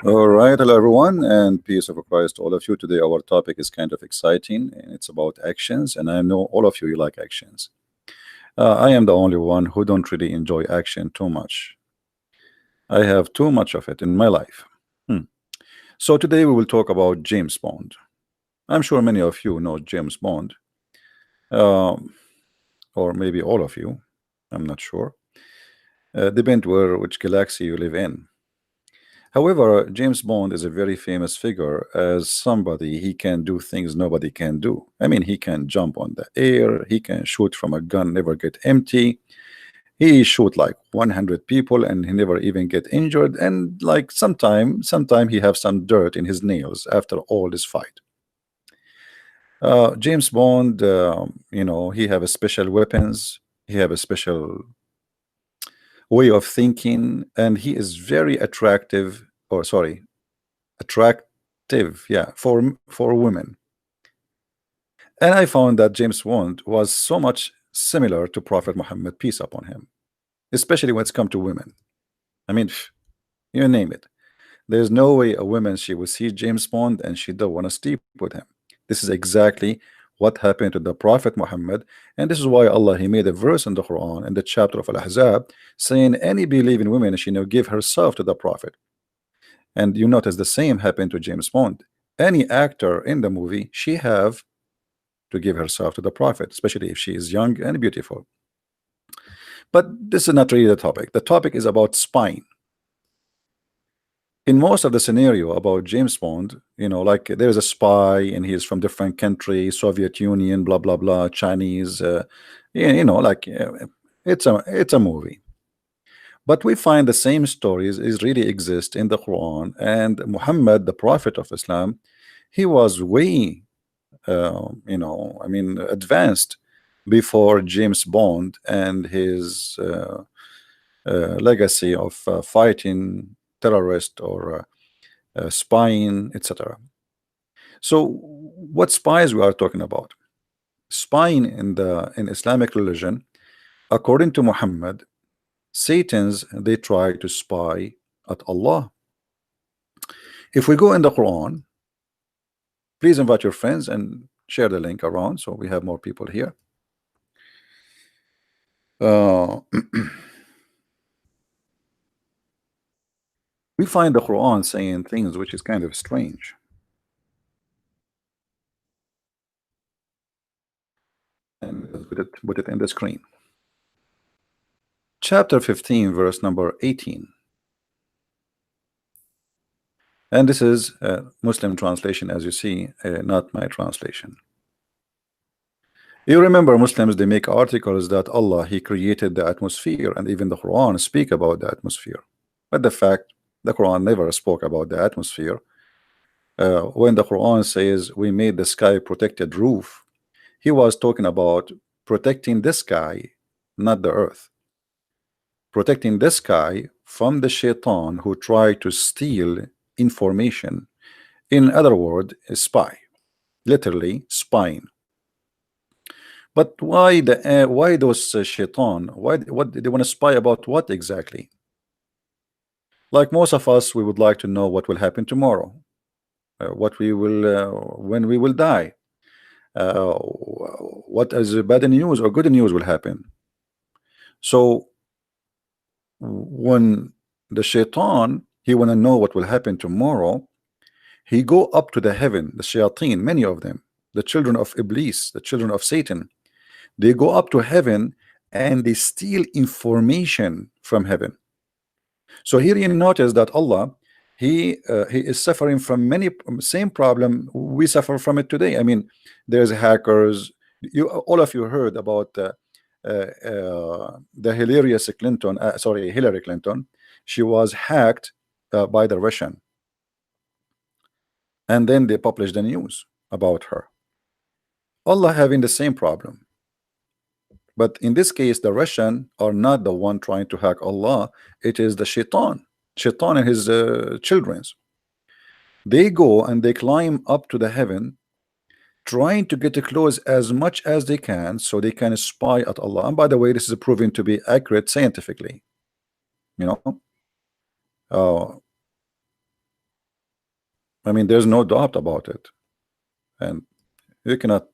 All right, hello everyone, and peace of Christ to all of you. Today, our topic is kind of exciting, and it's about actions. And I know all of you like actions. I am the only one who don't really enjoy action too much. I have too much of it in my life. Hmm. So today we will talk about James Bond. I'm sure many of you know James Bond, um, or maybe all of you. I'm not sure. Depend where which galaxy you live in. However, James Bond is a very famous figure as somebody he can do things nobody can do. I mean, he can jump on the air, he can shoot from a gun, never get empty. He shoot like 100 people and he never even get injured. And like sometime he have some dirt in his nails after all this fight. James Bond, he have a special weapons. He have a special way of thinking, and he is very attractive. Or sorry, attractive, yeah, for women. And I found that James Bond was so much similar to Prophet Muhammad, peace upon him, especially when it's come to women. I mean, you name it. There's no way a woman she will see James Bond and she don't want to sleep with him. This is exactly what happened to the Prophet Muhammad, and this is why Allah He made a verse in the Quran in the chapter of Al-Ahzab saying any believing woman she give herself to the Prophet. And you notice the same happened to James Bond. Any actor in the movie, she have to give herself to the Prophet, especially if she is young and beautiful. But this is not really the topic. The topic is about spying. In most of the scenario about James Bond, like there's a spy and he's from different country, Soviet Union, blah blah blah, Chinese, like it's a movie. But we find the same stories is really exist in the Quran, and Muhammad, the Prophet of Islam, he was way, I mean, advanced before James Bond and his legacy of fighting terrorists or spying, etc. So, what spies we are talking about? Spying in Islamic religion, according to Muhammad, Satan's they try to spy at Allah. If we go in the Quran, please invite your friends and share the link around so we have more people here. Uh, we find the Quran saying things which is kind of strange. And put it in the screen. Chapter 15, verse number 18. And this is a Muslim translation, as you see, not my translation. You remember Muslims, they make articles that Allah, He created the atmosphere, and even the Quran speak about the atmosphere. But the fact, the Quran never spoke about the atmosphere. When the Quran says we made the sky protected roof, He was talking about protecting the sky, not the earth. Protecting the sky from the shaitan who try to steal information. In other words, a spy, literally spying. But why those shaitan? What they want to spy about? What exactly? Like most of us, we would like to know what will happen tomorrow, what we will when we will die, what is bad news or good news will happen. So when the shaitan he want to know what will happen tomorrow, he go up to the heaven. The shayateen, many of them, the children of Iblis, the children of Satan, they go up to heaven and they steal information from heaven. So here you notice that Allah, he is suffering from many same problem we suffer from it today. I mean, there's hackers. You all of you heard about the hilarious Clinton, sorry, Hillary Clinton. She was hacked by the Russian, and then they published the news about her. Allah having the same problem. But in this case, the Russian are not the one trying to hack Allah. It is the shaitan, shaitan and his childrens. They go and they climb up to the heaven, trying to get close as much as they can so they can spy at Allah. And by the way, this is proven to be accurate scientifically. You know, uh, I mean, there's no doubt about it, and you cannot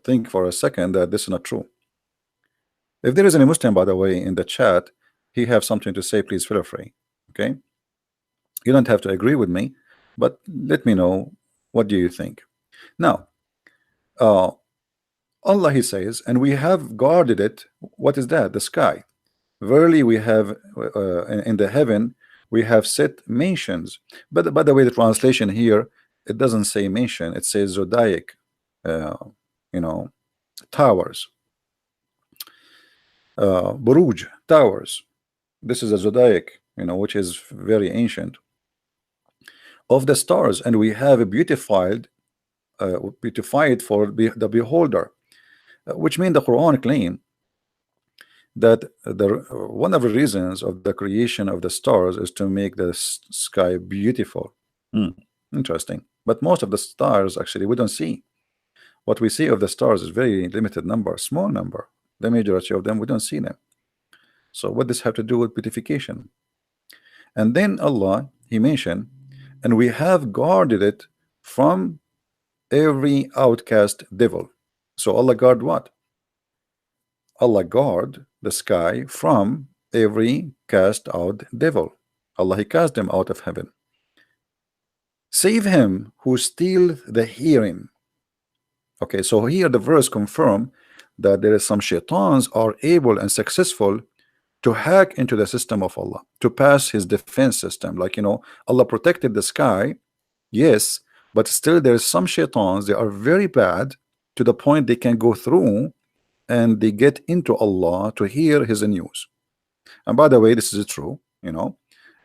think for a second that this is not true. If there is any Muslim, by the way, in the chat, he have something to say, please feel free. Okay, you don't have to agree with me, but let me know what do you think. Now, uh, Allah, he says, and we have guarded it. What is that? The sky. Verily, we have in the heaven we have set mansions. But by the way, the translation here, it doesn't say mansion. It says zodiac, uh, you know, towers, buruj, towers. This is a zodiac, which is very ancient of the stars, and we have beautified for the beholder, which means the Quran claim that one of the reasons of the creation of the stars is to make the sky beautiful. Interesting. But most of the stars actually we don't see. What we see of the stars is very limited number, small number. The majority of them we don't see them. So what does have to do with beautification? And then Allah, he mentioned, and we have guarded it from every outcast devil. So Allah guard what? Allah guard the sky from every cast out devil. Allah, he cast them out of heaven. Save him who steal the hearing. Okay, so here the verse confirm that there is some shaitans are able and successful to hack into the system of Allah, to pass his defense system. Like, Allah protected the sky, yes, but still there is some shaitans, they are very bad to the point they can go through and they get into Allah to hear his news. And by the way, this is true,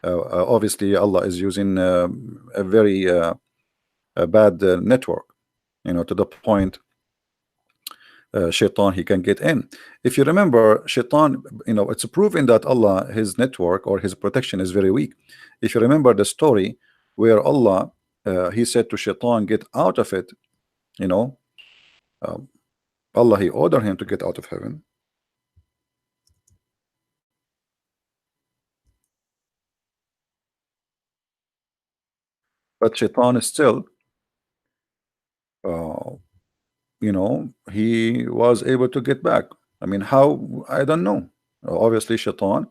obviously Allah is using a very a bad network, to the point shaitan he can get in. If you remember, shaitan, it's proven that Allah, his network or his protection is very weak. If you remember the story where Allah he said to shaitan, get out of it, Allah, he ordered him to get out of heaven. But shaitan is still he was able to get back. I mean, how? I don't know. Obviously shaitan,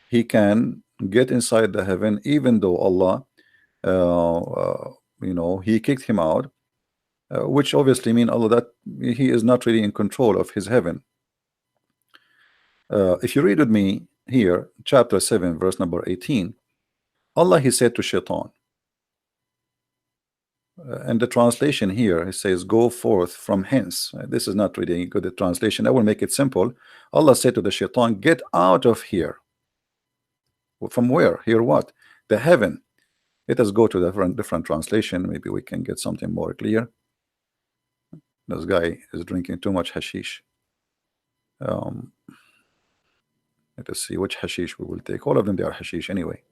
he can get inside the heaven even though Allah he kicked him out, which obviously mean Allah that he is not really in control of his heaven. If you read with me here, chapter 7 verse number 18, Allah, he said to shaitan, and the translation here, it says, go forth from hence. This is not really a good translation. I will make it simple. Allah said to the shaitan, get out of here. From where? Here what? The heaven. Let us go to the different translation. Maybe we can get something more clear. This guy is drinking too much hashish. Let us see which hashish we will take. All of them, they are hashish anyway.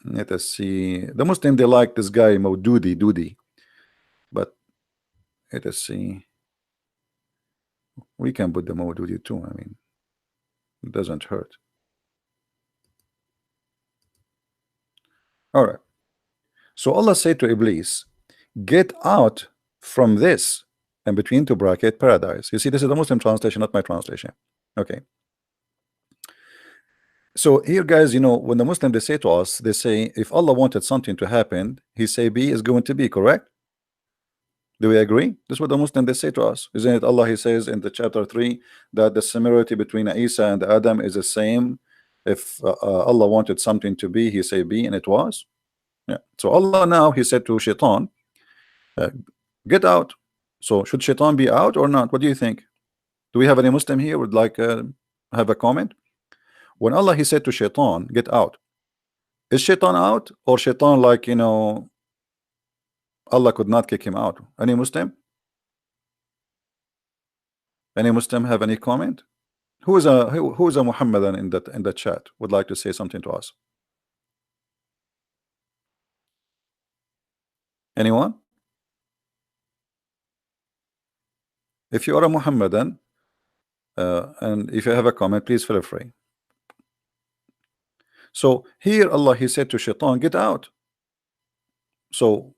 Let us see. The Muslim, they like this guy Maududi, but let us see. We can put the Maududi too. I mean, it doesn't hurt. All right. So Allah said to Iblis, get out from this, and between two bracket paradise. You see, this is the Muslim translation, not my translation. Okay. So here, guys, when the Muslim, they say to us, they say, if Allah wanted something to happen, he say B is going to be, correct? Do we agree? This is what the Muslim, they say to us. Isn't it Allah, he says in the chapter 3 that the similarity between Isa and Adam is the same. If Allah wanted something to be, he say be, and it was. Yeah. So Allah now, he said to shaitan, get out. So should shaitan be out or not? What do you think? Do we have any Muslim here would like have a comment? When Allah, he said to shaitan, get out, is shaitan out, or shaitan, like, Allah could not kick him out? Any Muslim? Any Muslim have any comment? Who is a Muhammadan in the chat would like to say something to us? Anyone? If you are a Muhammadan and if you have a comment, please feel free. So here Allah he said to shaitan, get out. So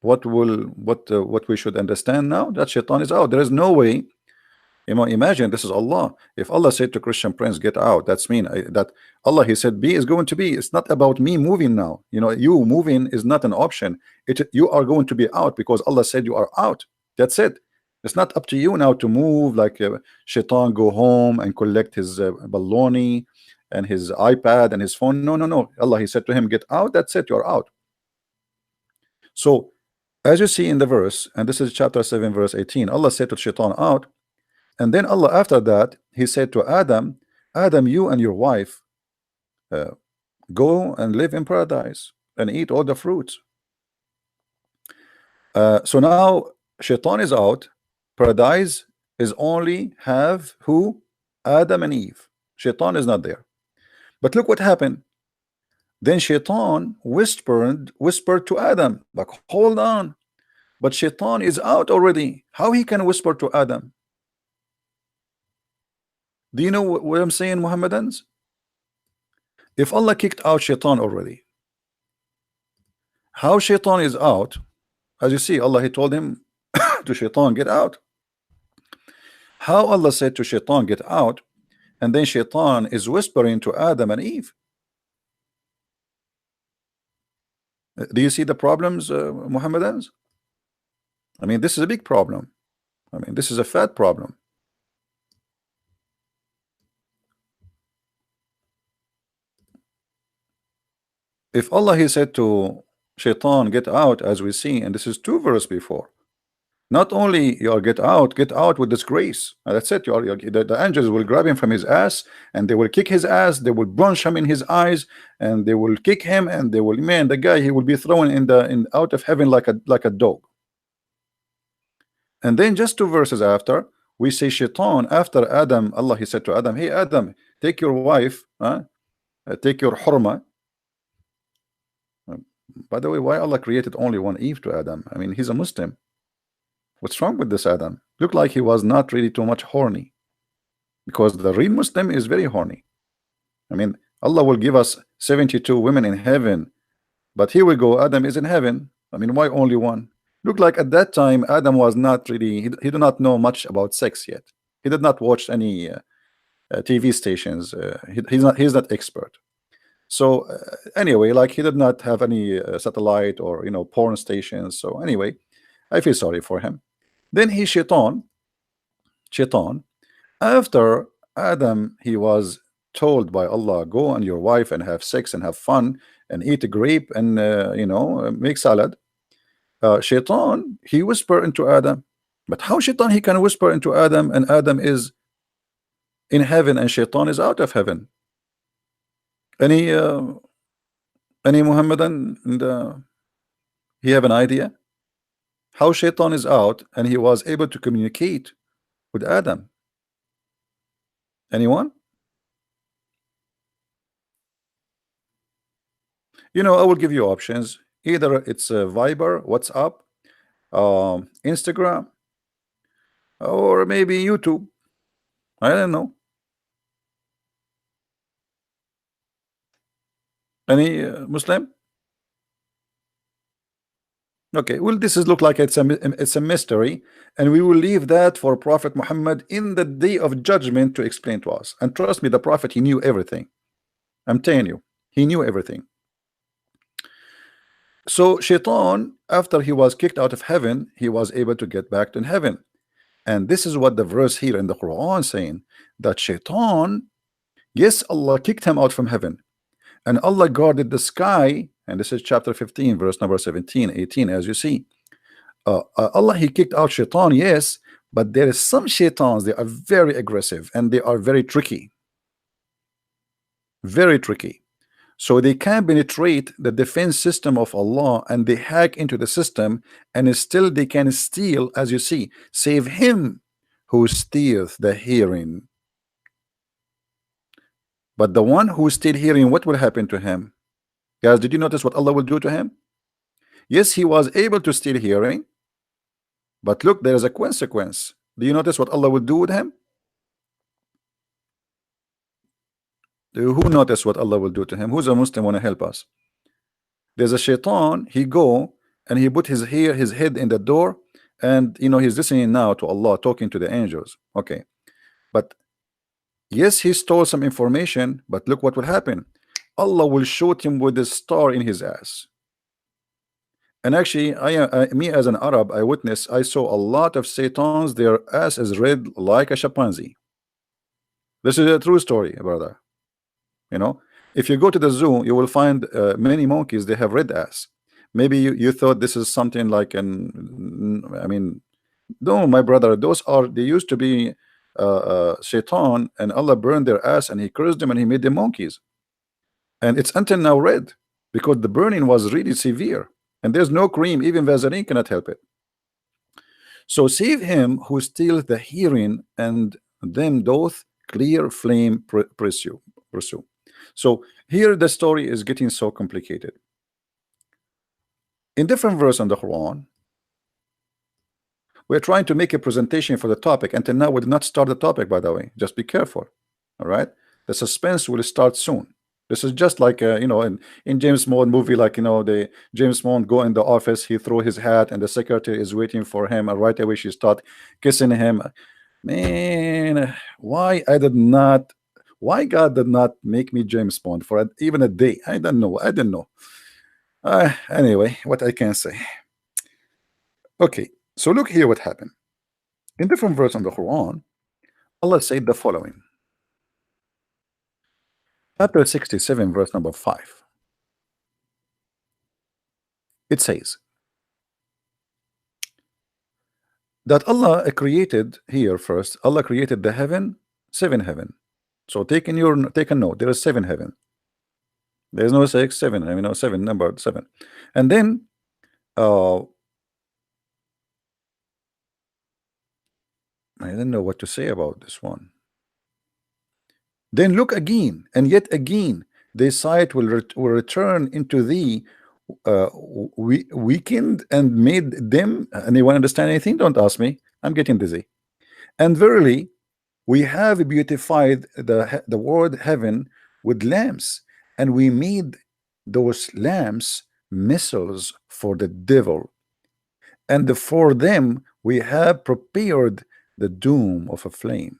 what we should understand now, that shaitan is out. There is no way. Imagine this is Allah. If Allah said to Christian Prince, get out, that's mean that Allah he said be is going to be. It's not about me moving now. You moving is not an option. You are going to be out because Allah said you are out. That's it. It's not up to you now to move like shaitan go home and collect his baloney and his iPad and his phone. No, no, no. Allah he said to him, get out. That's it. You're out. So as you see in the verse, and this is chapter 7 verse 18, Allah said to shaitan, out. And then Allah after that he said to Adam, Adam, you and your wife go and live in paradise and eat all the fruits. So now shaitan is out. Paradise is only have who? Adam and Eve. Shaitan is not there. But look what happened. Then shaitan whispered to Adam, like, hold on, but shaitan is out already. How he can whisper to Adam? Do you know what I'm saying, Muhammadans? If Allah kicked out shaitan already, how shaitan is out? As you see, Allah he told him to shaitan, get out. How Allah said to shaitan, get out, and then shaitan is whispering to Adam and Eve. Do you see the problems, Muhammadans? I mean, this is a big problem. I mean, this is a fat problem. If Allah he said to shaitan, get out, as we see, and this is 2 verses before, not only you are get out with disgrace. That's it. The angels will grab him from his ass and they will kick his ass. They will punch him in his eyes and they will kick him and they will, man, the guy, he will be thrown out of heaven like a dog. And then just 2 verses after, we say shaitan after Adam. Allah he said to Adam, hey Adam, take your wife, take your hurma. By the way, why Allah created only one Eve to Adam? I mean, he's a Muslim. What's wrong with this Adam? Looked like he was not really too much horny, because the real Muslim is very horny. I mean, Allah will give us 72 women in heaven, but here we go, Adam is in heaven. I mean, why only one? Look like at that time Adam was not really, he did not know much about sex yet. He did not watch any TV stations. He's not expert. So anyway, like he did not have any satellite or porn stations. So anyway, I feel sorry for him. Then he shaitan, after Adam, he was told by Allah, go and your wife and have sex and have fun and eat a grape and make salad. Shaitan, he whispered into Adam. But how shaitan he can whisper into Adam and Adam is in heaven and shaitan is out of heaven? Any Muhammadan he have an idea how shaitan is out and he was able to communicate with Adam? Anyone? I will give you options. Either it's Viber, WhatsApp, Instagram, or maybe YouTube. I don't know. Any Muslim? Okay, well, this is look like it's a mystery, and we will leave that for Prophet Muhammad in the day of judgment to explain to us. And trust me, the Prophet, he knew everything. I'm telling you, he knew everything. So shaitan, after he was kicked out of heaven, he was able to get back to heaven. And this is what the verse here in the Quran saying, that shaitan, yes, Allah kicked him out from heaven, and Allah guarded the sky. And this is chapter 15 verse number 17, 18, as you see. Allah he kicked out shaitan, yes, but there is some shaitans, they are very aggressive and they are very tricky, so they can penetrate the defense system of Allah and they hack into the system, and still they can steal, as you see, save him who steals the hearing. But the one who steals hearing, what will happen to him? Guys, did you notice what Allah will do to him? Yes, he was able to steal hearing, but look, there is a consequence. Do you notice what Allah will do with him? Who noticed what Allah will do to him? Who's a Muslim want to help us? There's a shaitan. He go and he put his head in the door, and he's listening now to Allah talking to the angels. Okay, but yes, he stole some information, but look what will happen. Allah will shoot him with a star in his ass. And actually, me as an Arab, I saw a lot of Satans. Their ass is red like a chimpanzee. This is a true story, brother. If you go to the zoo, you will find many monkeys. They have red ass. Maybe you thought this is something like I mean, no, my brother. They used to be Shaitan, and Allah burned their ass, and He cursed them, and He made them monkeys. And it's until now red because the burning was really severe, and there's no cream. Even Vaseline cannot help it. So save him who steals the hearing, and them doth clear flame pursue. So here the story is getting so complicated. In different verse in the Quran, we're trying to make a presentation for the topic. Until now, we did not start the topic, by the way. Just be careful. All right, the suspense will start soon. This is just like in James Bond movie, like the James Bond go in the office, he throw his hat, and the secretary is waiting for him, and right away she start kissing him. Man, why God did not make me James Bond for even a day? I don't know. I don't know. Anyway, what I can say. Okay, so look here what happened. In different verse on the Quran, Allah said the following. Chapter 67, verse number 5. It says that Allah created here first. Allah created the heaven, 7 heaven. So take a note. There is 7 heaven. There's no 6, 7. I mean, 7, number 7. And then I don't know what to say about this one. Then look again, and yet again, their sight will return into thee, weakened and made them. Anyone understand anything? Don't ask me. I'm getting dizzy. And verily, we have beautified the word heaven with lamps, and we made those lamps missiles for the devil, and for them we have prepared the doom of a flame.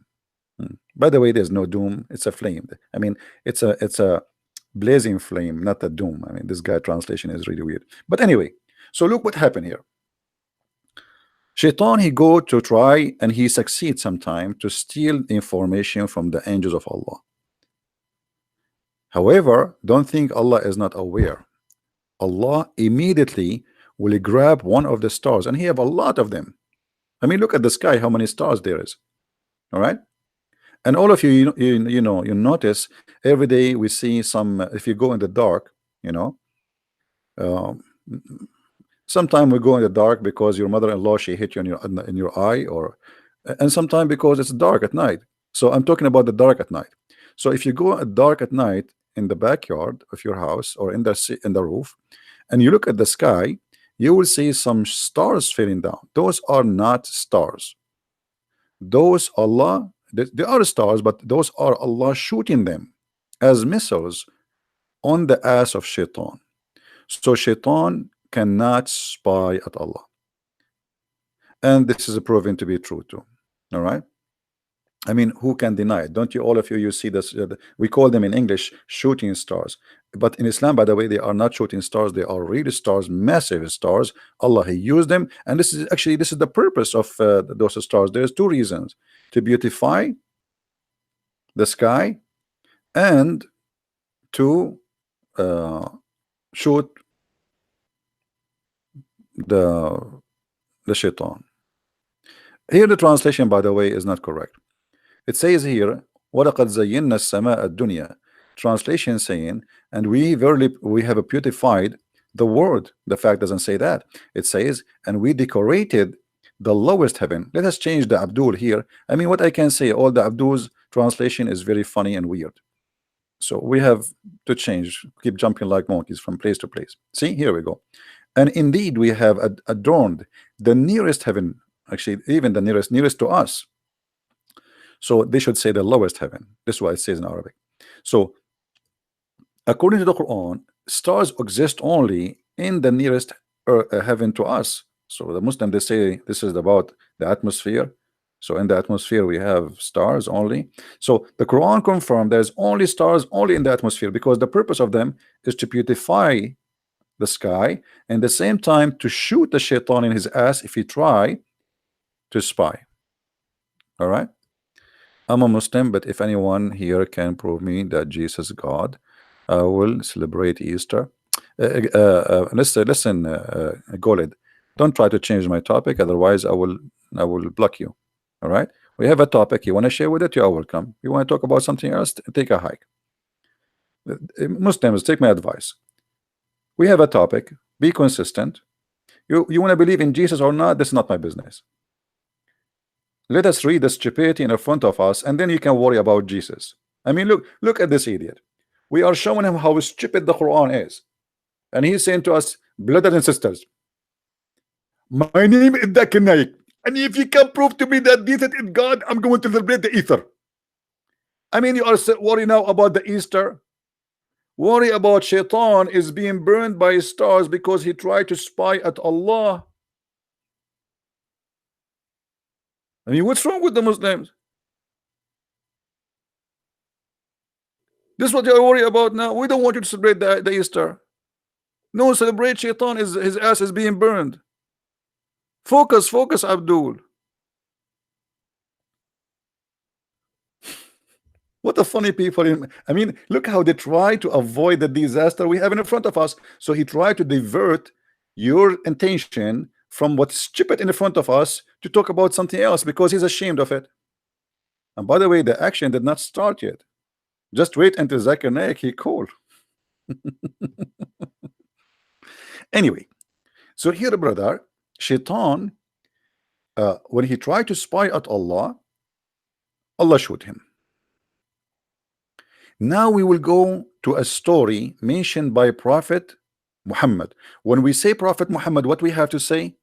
By the way, there's no doom, it's a flame. I mean, it's a blazing flame, not a doom. I mean, this guy translation is really weird. But anyway, so look what happened here. Shaitan, he go to try, and he succeeds sometime to steal information from the angels of Allah. However, don't think Allah is not aware. Allah immediately will grab one of the stars, and he have a lot of them. I mean, look at the sky, how many stars there is. All right. And all of you, you notice every day we see some. If you go in the dark, sometimes we go in the dark because your mother-in-law, she hit you in your eye, and sometimes because it's dark at night. So I'm talking about the dark at night. So if you go at dark at night in the backyard of your house or in the roof, and you look at the sky, you will see some stars falling down. Those are not stars. Those Allah. They are stars, but those are Allah shooting them as missiles on the ass of Shaitan. So Shaitan cannot spy at Allah. And this is proven to be true too. All right. I mean, who can deny it? Don't you, all of you see this? We call them in English shooting stars. But in Islam, by the way, they are not shooting stars. They are real stars, massive stars. Allah, He used them. And this is the purpose of those stars. There's 2 reasons: to beautify the sky and to shoot the Shaitan. Here the translation, by the way, is not correct. It says here, وَلَقَدْ زَيِّنَّا السَّمَاءَ الدُّنْيَا. Translation saying, and we have beautified the word. The fact doesn't say that. It says, and we decorated the lowest heaven. Let us change the Abdul here. I mean, what I can say, all the Abdul's translation is very funny and weird. So we have to change, keep jumping like monkeys from place to place. See, here we go. And indeed, we have adorned the nearest heaven, actually, even the nearest to us. So they should say the lowest heaven. This is what it says in Arabic. So According to the Quran, stars exist only in the nearest heaven to us. So the Muslim, they say this is about the atmosphere. So in the atmosphere we have stars only. So the Quran confirmed there's only stars only in the atmosphere, because the purpose of them is to beautify the sky, and at the same time to shoot the shaitan in his ass if he try to spy. All right, I'm a Muslim, but if anyone here can prove me that Jesus is God, I will celebrate Easter. Listen, Golid, don't try to change my topic, otherwise I will block you. All right, we have a topic. You want to share with it, you are welcome. You want to talk about something else, take a hike. Muslims, take my advice. We have a topic, be consistent. You want to believe in Jesus or not, that's not my business. Let us read the stupidity in front of us, and then you can worry about Jesus. I mean, look at this idiot. We are showing him how stupid the Quran is, and he's saying to us, brothers and sisters, my name is Zakir Naik, and if you can prove to me that Jesus is God, I'm going to celebrate the Easter. I mean, you are worried now about the Easter. Worry about shaitan is being burned by stars because he tried to spy at Allah. I mean, what's wrong with the Muslims? This is what you're worried about now. We don't want you to celebrate the Easter. No, celebrate shaitan, his ass is being burned. Focus, Abdul. What a funny people. I mean, look how they try to avoid the disaster we have in front of us. So he tried to divert your attention from what's stupid in front of us to talk about something else because he's ashamed of it. And by the way, the action did not start yet. Just wait until Zakir Naik he called. Anyway, so here, brother, shaitan, when he tried to spy at Allah, Allah showed him. Now we will go to a story mentioned by Prophet Muhammad. When we say Prophet Muhammad, what we have to say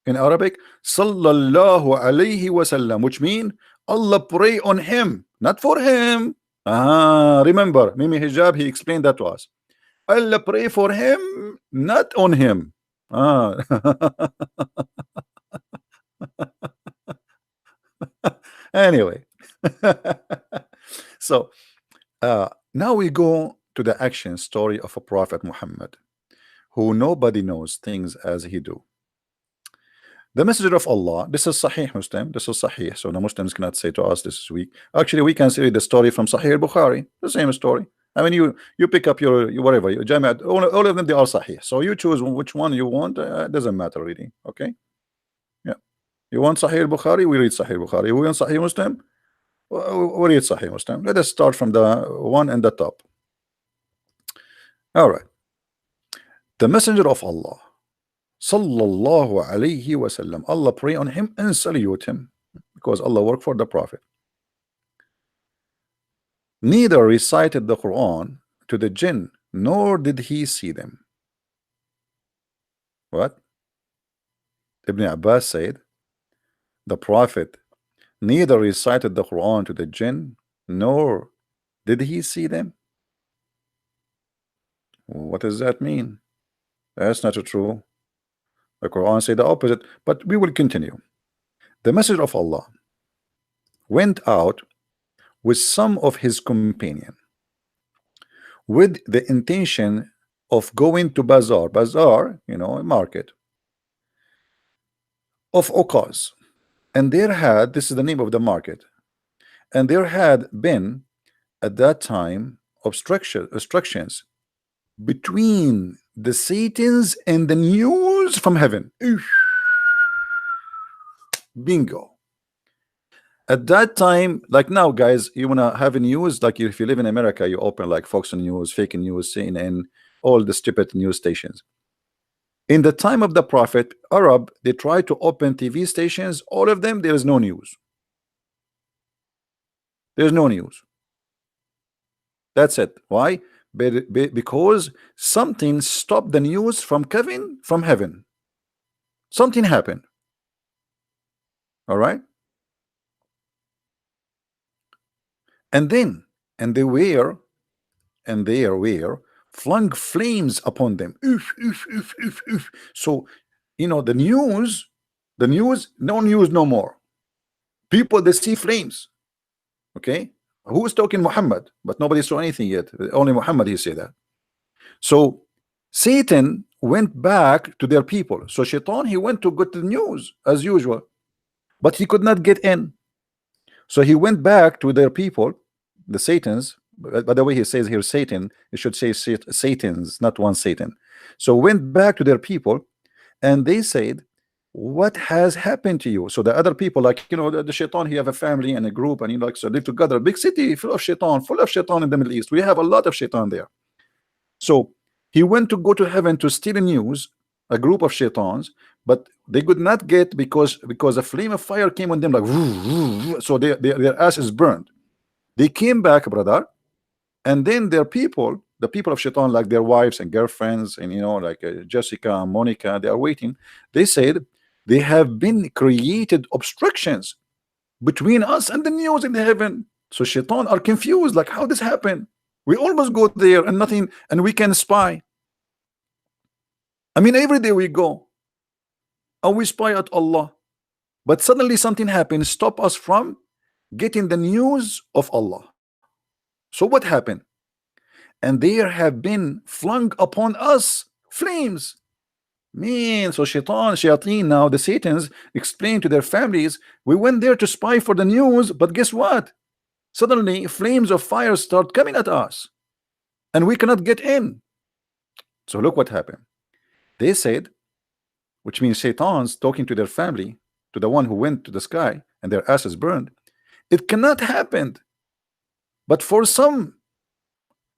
in Arabic? Sallallahu alayhi wasallam, which means Allah pray on him, not for him. Remember, Mimi Hijab, he explained that to us. Allah pray for him, not on him. Anyway, so now we go to the action story of a Prophet Muhammad, who nobody knows things as he do. The messenger of Allah, this is Sahih Muslim, this is Sahih, so the Muslims cannot say to us this is weak. Actually, we can see the story from Sahih al-Bukhari, the same story. I mean, you pick up your whatever, your Jamiat, all of them, they are Sahih. So you choose which one you want, doesn't matter really, okay? Yeah. You want Sahih al-Bukhari, we read Sahih al-Bukhari. We want Sahih Muslim, we read Sahih Muslim. Let us start from the one in the top. All right. The messenger of Allah, sallallahu alayhi wasallam, Allah pray on him and salute him, because Allah worked for the Prophet. Neither recited the Quran to the jinn, nor did he see them. What? Ibn Abbas said, the Prophet neither recited the Quran to the jinn, nor did he see them. What does that mean? That's not true. The Quran said the opposite, but we will continue. The messenger of Allah went out with some of his companion with the intention of going to bazaar, you know, a market of Uqaz, and there had, this is the name of the market, and there had been at that time obstructions between the Satans and the news from heaven. Bingo. At that time, like now, guys, you wanna have a news, like if you live in America, you open like Fox News, fake news, CNN, all the stupid news stations. In the time of the Prophet, Arab, they tried to open TV stations, all of them, there is no news. There's no news. That's it. Why? Because something stopped the news from coming from heaven. Something happened. All right. And then, and they were flung flames upon them. Oof, oof, oof, oof, oof. So, the news, no news no more. People, they see flames. Okay, who is talking? Muhammad, but nobody saw anything yet. Only Muhammad he said that. So Satan went back to their people. So Shaitan, he went to get the news as usual, but he could not get in. So he went back to their people, the Satans. By the way, he says here Satan. It should say Satans, not one Satan. So went back to their people, and they said, "What has happened to you?" So the other people, like the Shaitan, he have a family and a group, and he likes to live together. A big city full of Shaitan in the Middle East. We have a lot of Shaitan there. So he went to go to heaven to steal news, a group of Shaitans, but they could not get because a flame of fire came on them like so their ass is burned. They came back, brother, and then their people, the people of Shaitan, like their wives and girlfriends, and like Jessica and Monica, they are waiting. They said they have been created obstructions between us and the news in heaven. So Shaitan are confused, like how this happened. We almost go there and nothing, and we can spy. I mean, every day we go and we spy at Allah, but suddenly something happens, stop us from getting the news of Allah. So what happened? And there have been flung upon us flames. Man, so shayateen now, the Satans explain to their families, we went there to spy for the news, but guess what? Suddenly flames of fire start coming at us, and we cannot get in. So look what happened. They said, which means Shaitans talking to their family, to the one who went to the sky and their asses burned, it cannot happen. But for some,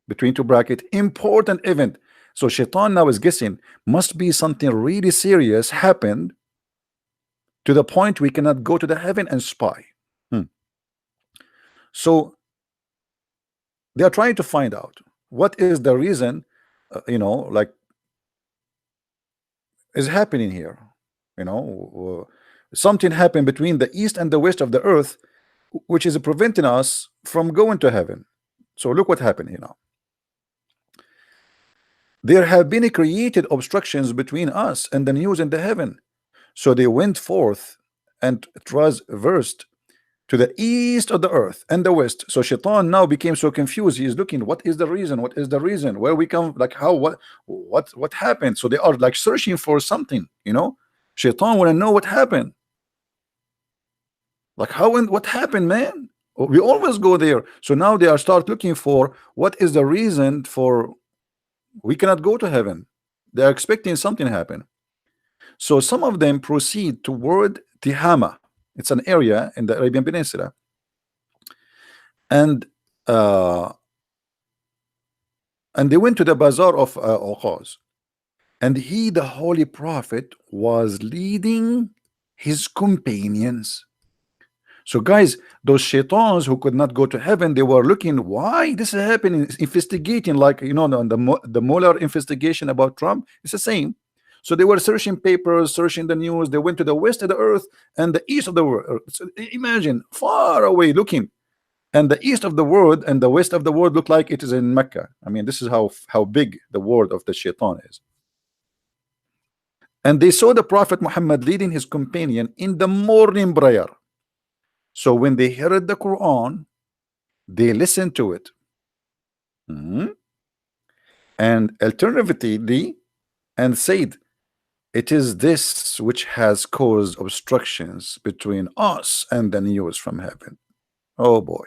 between two bracket, important event. So Shaitan now is guessing, must be something really serious happened to the point we cannot go to the heaven and spy. So they are trying to find out what is the reason, like is happening here. Something happened between the east and the west of the earth, which is preventing us from going to heaven. So look what happened here now. There have been created obstructions between us and the news in the heaven. So they went forth and traversed to the east of the earth and the west. So Shaitan now became so confused. He is looking, what is the reason? What is the reason? Where we come, like how, what happened? So they are like searching for something, Shaitan want to know what happened. Like how and what happened, man? We always go there. So now they are start looking for what is the reason for we cannot go to heaven. They are expecting something happen. So some of them proceed toward Tihama. It's an area in the Arabian Peninsula, and they went to the bazaar of Uqaz, and he, the holy prophet, was leading his companions. So guys, those shaitans who could not go to heaven, they were looking why this is happening, investigating, like the Mueller investigation about Trump. It's the same. So they were searching papers, searching the news. They went to the west of the earth and the east of the world. So imagine far away looking, and the east of the world and the west of the world look like it is in Mecca. I mean, this is how big the world of the shaitan is. And they saw the Prophet Muhammad leading his companion in the morning prayer. So when they heard the Quran, they listened to it. And alternatively, and said, it is this which has caused obstructions between us and the news from heaven. Oh boy.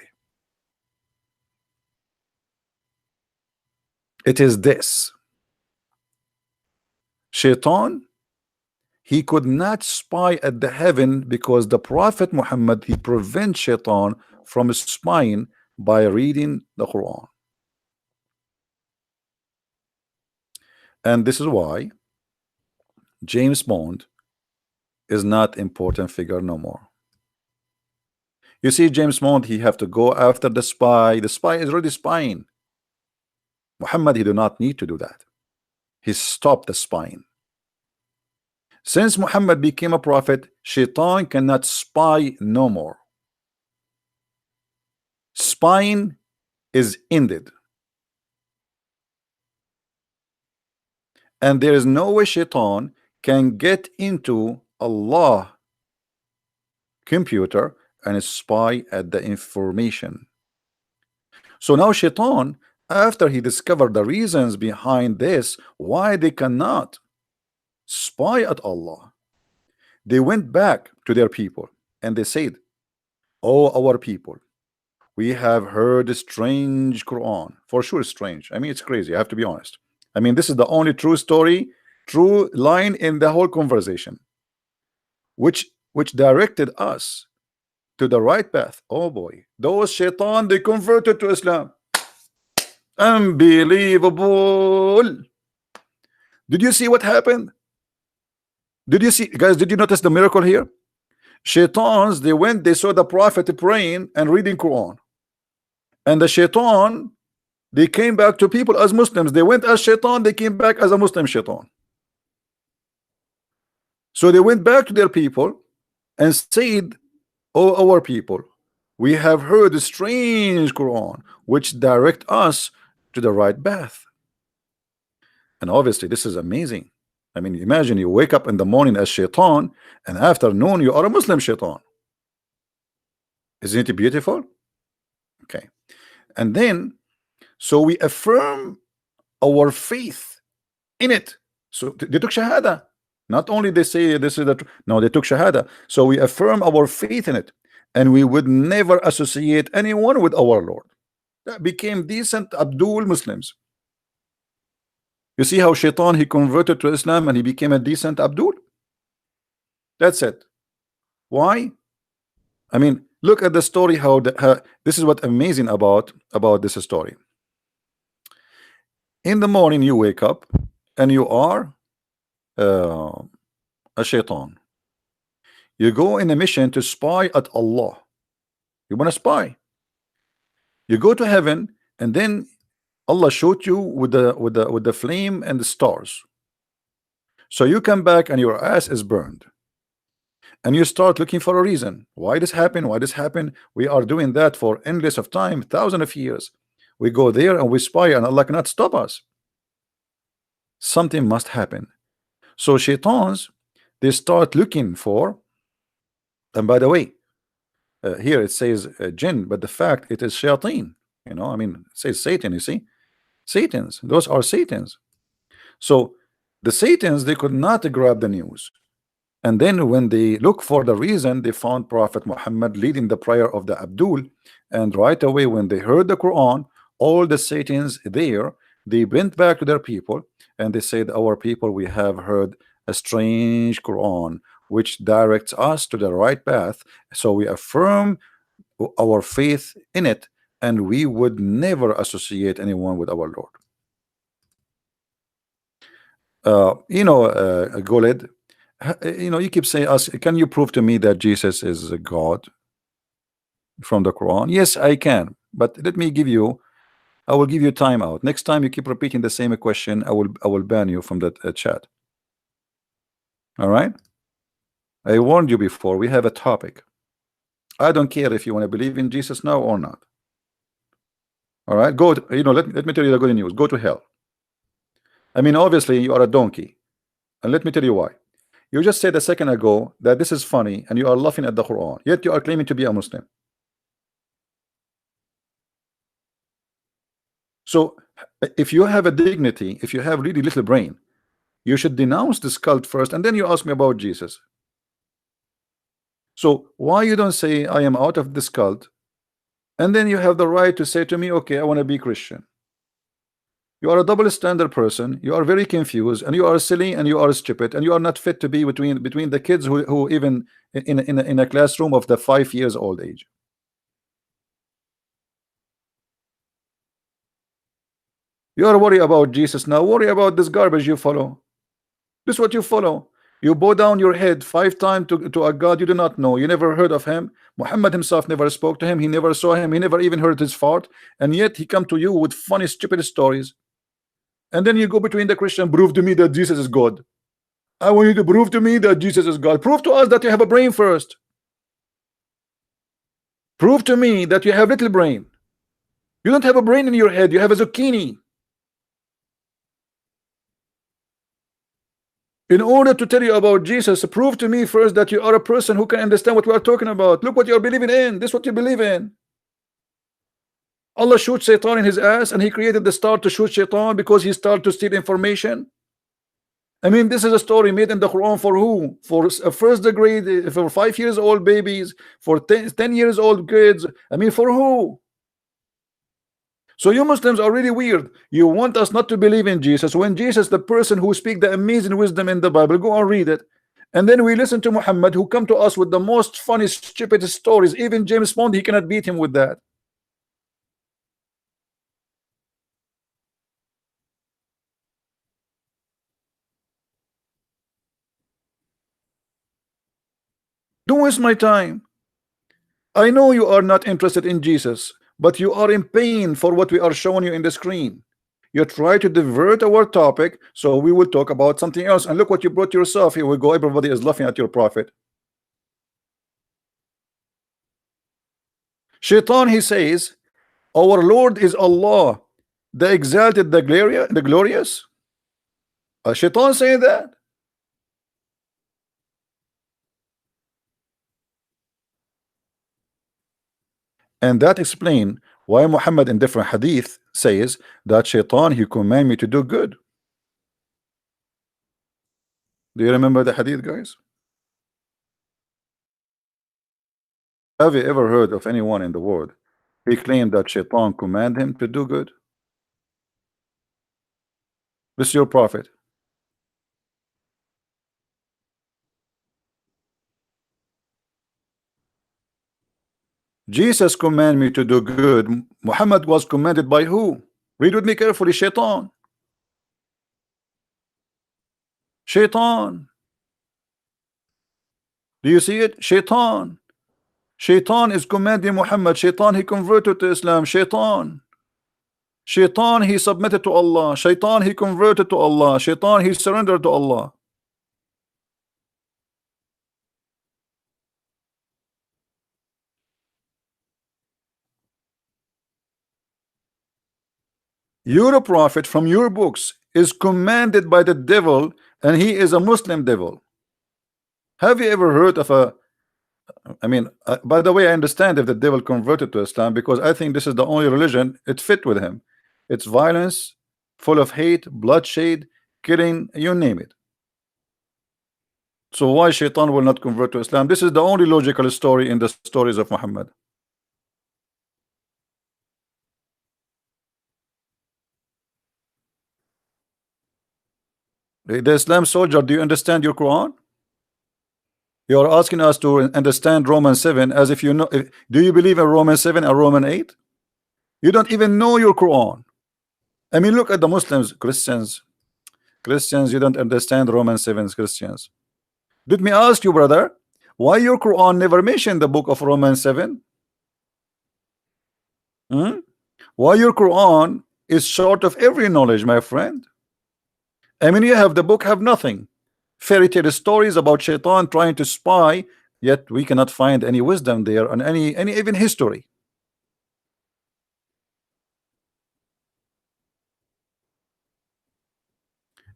It is this. Shaitan, he could not spy at the heaven because the Prophet Muhammad, he prevents Shaitan from spying by reading the Quran. And this is why James Bond is not important figure no more. You see, James Bond, he have to go after the spy. The spy is already spying. Muhammad, he do not need to do that. He stopped the spying. Since Muhammad became a prophet, Shaitan cannot spy no more. Spying is ended. And there is no way shaitan can get into Allah computer and spy at the information. So now shaitan, after he discovered the reasons behind this, why they cannot spy at Allah, they went back to their people and they said, "Oh, our people, we have heard a strange Quran." For sure, strange. I mean, it's crazy. I have to be honest. I mean, this is the only true story, true line in the whole conversation, which directed us to the right path. Oh boy, those shaitan, they converted to Islam. Unbelievable. Did you see what happened? Did you see, guys? Did you notice the miracle here? Shaitans, they went, they saw the prophet praying and reading Quran, and the shaitan, they came back to people as Muslims. They went as shaitan, they came back as a Muslim shaitan. So they went back to their people and said, "Oh, our people, we have heard a strange Quran which direct us to the right path." And obviously this is amazing. I mean, imagine you wake up in the morning as shaitan, and afternoon you are a Muslim shaitan. Isn't it beautiful? Okay. And then, so we affirm our faith in it. So they took shahada. Not only they say this is the no, they took shahada. So we affirm our faith in it, and we would never associate anyone with our Lord. That became decent Abdul Muslims. You see how shaitan, he converted to Islam and he became a decent Abdul. That's it. Why? I mean, look at the story. How this is what amazing about this story. In the morning you wake up and you are a shaitan. You go in a mission to spy at Allah. You want to spy. You go to heaven, and then Allah showed you with the flame and the stars. So you come back and your ass is burned, and you start looking for a reason why this happened. Why this happened? We are doing that for endless of time, thousands of years. We go there and we spy, and Allah cannot stop us. Something must happen. So shaitans, they start looking for, and by the way, here it says jinn, but the fact it is shayateen. You know, I mean, it says Satan. You see, Satans. Those are Satans. So the Satans, they could not grab the news. And then when they look for the reason, they found Prophet Muhammad leading the prayer of the Abdul. And right away, when they heard the Quran, all the Satans there, they went back to their people and they said, "Our people, we have heard a strange Quran which directs us to the right path. So we affirm our faith in it, and we would never associate anyone with our Lord." Goled, you keep saying us, can you prove to me that Jesus is a God from the Quran? Yes, I can, but let me give you, I will give you time out. Next time you keep repeating the same question, I will ban you from that chat. All right, I warned you before. We have a topic. I don't care if you want to believe in Jesus now or not. All right, go to, let me tell you the good news. Go to hell. I mean, obviously you are a donkey, and let me tell you why. You just said a second ago that this is funny and you are laughing at the Quran, yet you are claiming to be a Muslim. So if you have a dignity, if you have really little brain, you should denounce this cult first, and then you ask me about Jesus. So why you don't say I am out of this cult, and then you have the right to say to me, okay, I want to be Christian? You are a double standard person. You are very confused, and you are silly, and you are stupid, and you are not fit to be between the kids who even in a classroom of the 5 years old age. You are worried about Jesus now. Worry about this garbage you follow. This is what you follow. You bow down your head 5 times to a God you do not know. You never heard of him. Muhammad himself never spoke to him. He never saw him. He never even heard his fart. And yet he come to you with funny, stupid stories. And then you go between the Christian, prove to me that Jesus is God. I want you to prove to me that Jesus is God. Prove to us that you have a brain first. Prove to me that you have little brain. You don't have a brain in your head. You have a zucchini. In order to tell you about Jesus, prove to me first that you are a person who can understand what we are talking about. Look what you are believing in. This is what you believe in. Allah shoots shaitan in his ass, and he created the star to shoot shaitan because he started to steal information. I mean, this is a story made in the Quran for who? For first degree, for 5 years old babies, for 10 years old kids. I mean, for who? So you Muslims are really weird. You want us not to believe in Jesus when Jesus, the person who speak the amazing wisdom in the Bible, go and read it. And then we listen to Muhammad, who come to us with the most funny, stupid stories. Even James Bond, he cannot beat him with that. Don't waste my time. I know you are not interested in Jesus, but you are in pain for what we are showing you in the screen. You try to divert our topic, so we will talk about something else. And look what you brought yourself. Here we go. Everybody is laughing at your prophet. Shaitan, he says, our Lord is Allah, the exalted, the glorious. Shaitan saying that. And that explain why Muhammad in different hadith says that Shaitan, he command me to do good. Do you remember the hadith, guys? Have you ever heard of anyone in the world he claimed that Shaitan command him to do good? This is your prophet. Jesus command me to do good. Muhammad was commanded by who? Read with me carefully. Shaitan. Shaitan. Do you see it? Shaitan. Shaitan is commanding Muhammad. Shaitan, he converted to Islam. Shaitan. Shaitan, he submitted to Allah. Shaitan, he converted to Allah. Shaitan, he surrendered to Allah. Your prophet from your books is commanded by the devil, and he is a Muslim devil. Have you ever heard of a I mean, by the way, I understand if the devil converted to Islam, because I think this is the only religion it fit with him. It's violence, full of hate, bloodshed, killing, you name it. So why Shaitan will not convert to Islam? This is the only logical story in the stories of Muhammad. The Islam soldier, do you understand your Quran? You are asking us to understand Romans 7 as if you know. Do you believe in Romans 7 or Romans 8? You don't even know your Quran. I mean, look at the Muslims, Christians, you don't understand Romans 7, Christians. Let me ask you, brother, why your Quran never mentioned the book of Romans 7? Why your Quran is short of every knowledge, my friend? I mean, you have the book, have nothing. Fairy tale stories about Shaitan trying to spy, yet we cannot find any wisdom there and any even history.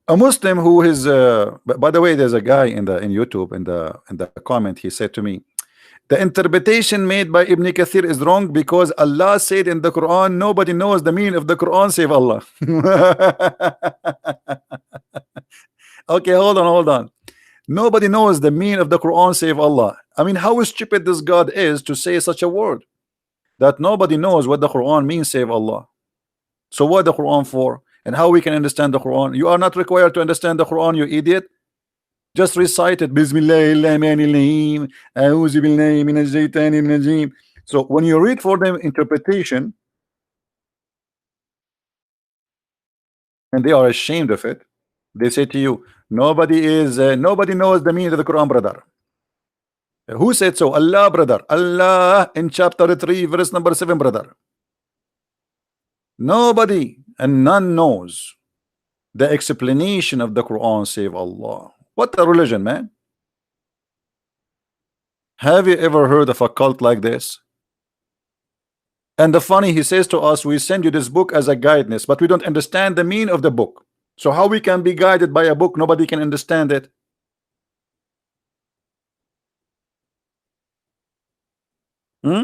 A Muslim who is by the way, there's a guy in YouTube in the comment, he said to me, the interpretation made by Ibn Kathir is wrong because Allah said in the Quran nobody knows the meaning of the Quran save Allah. Okay, hold on. Nobody knows the meaning of the Quran save Allah. I mean, how stupid this God is to say such a word, that nobody knows what the Quran means save Allah. So what the Quran for? And how we can understand the Quran? You are not required to understand the Quran, you idiot. Just recite it. Bismillahirrahmanirrahim. A'udhu billahi minash shaitanir rajim. So when you read for them interpretation, and they are ashamed of it, they say to you, nobody knows the meaning of the Quran, brother. Who said so? Allah, brother. Allah in chapter 3, verse number 7, brother. Nobody and none knows the explanation of the Quran save Allah. What a religion, man. Have you ever heard of a cult like this? And the funny, he says to us, we send you this book as a guidance, but we don't understand the meaning of the book. So how we can be guided by a book nobody can understand it? Hmm?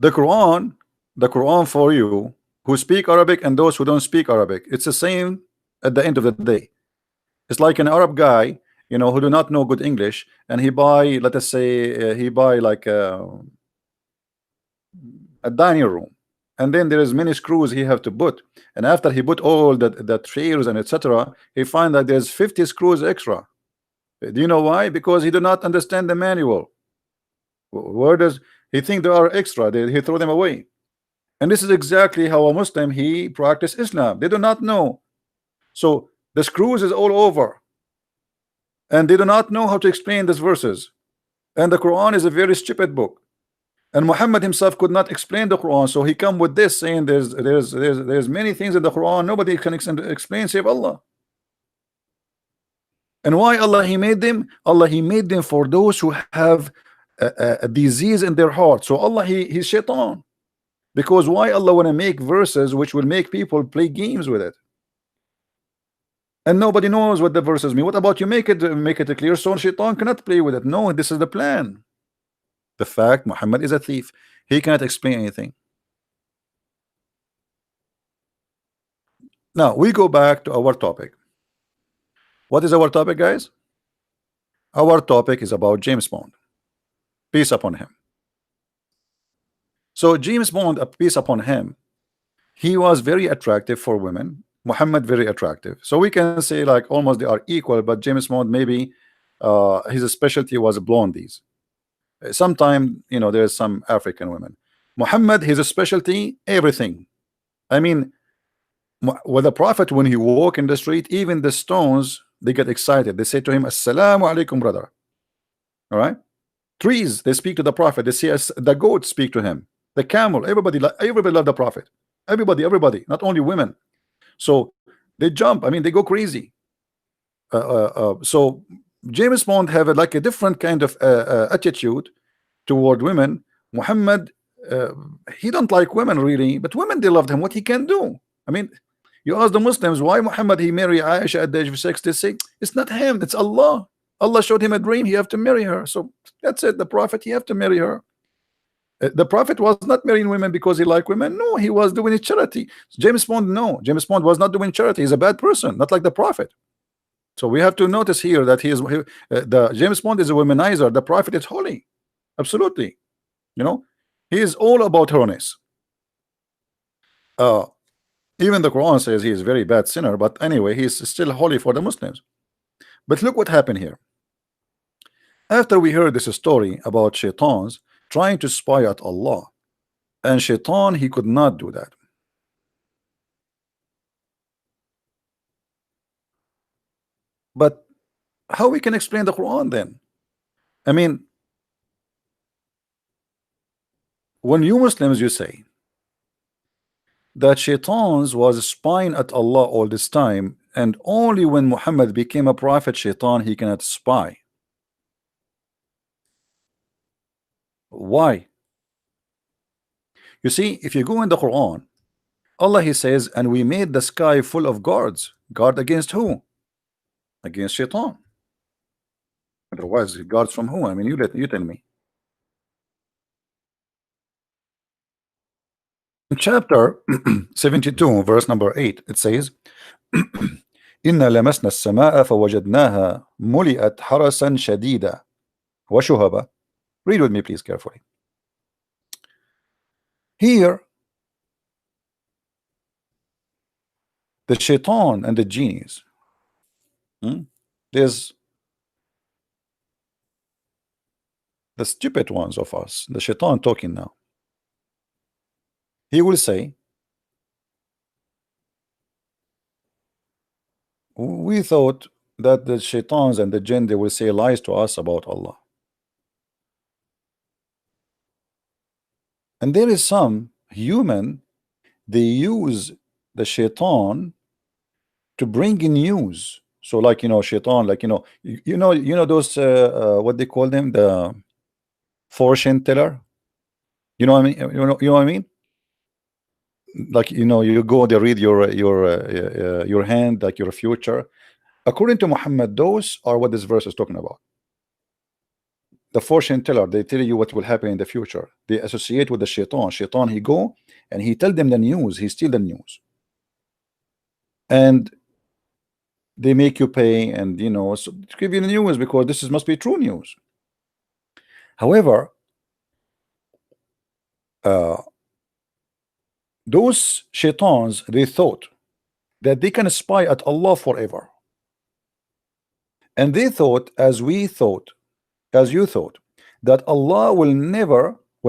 The Quran, the Quran for you who speak Arabic and those who don't speak Arabic, it's the same at the end of the day. It's like an Arab guy, who do not know good English, and he buy, let us say, he buy like a dining room, and then there is many screws he have to put, and after he put all the chairs and etc., he find that there's 50 screws extra. Do you know why? Because he do not understand the manual. Where does he think there are extra? He throw them away. And this is exactly how a Muslim he practice Islam. They do not know. So the screws is all over, and they do not know how to explain these verses. And the Quran is a very stupid book. And Muhammad himself could not explain the Quran, so he come with this saying there's many things in the Quran nobody can explain save Allah. And why Allah he made them? Allah he made them for those who have a disease in their heart. So Allah he's shaitan. Because why Allah want to make verses which will make people play games with it? And nobody knows what the verses mean. What about you make it clear so shaitan cannot play with it? No, this is the plan. The fact Muhammad is a thief. He cannot explain anything. Now we go back to our topic. What is our topic, guys? Our topic is about James Bond. Peace upon him. So James Bond, peace upon him, he was very attractive for women. Muhammad very attractive. So we can say like almost they are equal, but James Bond maybe his specialty was blondies. Sometime there's some African women. Muhammad his specialty everything. I mean, with the Prophet when he walk in the street, even the stones they get excited. They say to him, Assalamu alaikum, brother. All right. Trees they speak to the Prophet. They see us. The goats speak to him. The camel. Everybody love the Prophet. Everybody, not only women. So they jump. I mean, they go crazy. So James Bond have like a different kind of attitude toward women. Muhammad, he don't like women really, but women they loved him. What he can do? I mean, you ask the Muslims why Muhammad he marry Aisha at the age of 6. They say it's not him, it's Allah. Allah showed him a dream. He have to marry her. So that's it. The Prophet he have to marry her. The Prophet was not marrying women because he liked women. No, he was doing it charity. James Bond, no, James Bond was not doing charity. He's a bad person, not like the Prophet. So we have to notice here that the James Bond is a womanizer. The Prophet is holy, absolutely. He is all about holiness. Even the Quran says he is a very bad sinner, but anyway, he is still holy for the Muslims. But look what happened here. After we heard this story about shaitans trying to spy at Allah, and shaitan he could not do that. But how we can explain the Quran then? I mean, when you Muslims you say that shaitans was spying at Allah all this time, and only when Muhammad became a prophet shaitan he cannot spy. Why? You see, if you go in the Quran, Allah he says, and we made the sky full of guards. Guard against who? Against shaitan. Otherwise, guards from who? I mean, you tell me. In chapter 72, verse number 8, it says, إنا لمسنا السماء فوجدناها ملئت حرسا شديدا وشهبا. Read with me, please, carefully. Here, the shaitan and the genies, there's the stupid ones of us, the shaitan talking now. He will say, we thought that the shaitans and the jinn, they will say lies to us about Allah. And there is some human, they use the shaitan to bring in news. So like, shaitan, like, you know those, what they call them, the fortune teller. You know what I mean? You know what I mean? like, you know, you go, they read your hand, like your future. According to Muhammad, those are what this verse is talking about. The fortune teller, they tell you what will happen in the future. They associate with the shaitan. Shaitan, he go and he tell them the news. He steal the news, and they make you pay, and you know, so to give you the news because this is must be true news. However, uh, those shaitans, they thought that they can spy at Allah forever, and they thought, as we thought, as you thought, that Allah will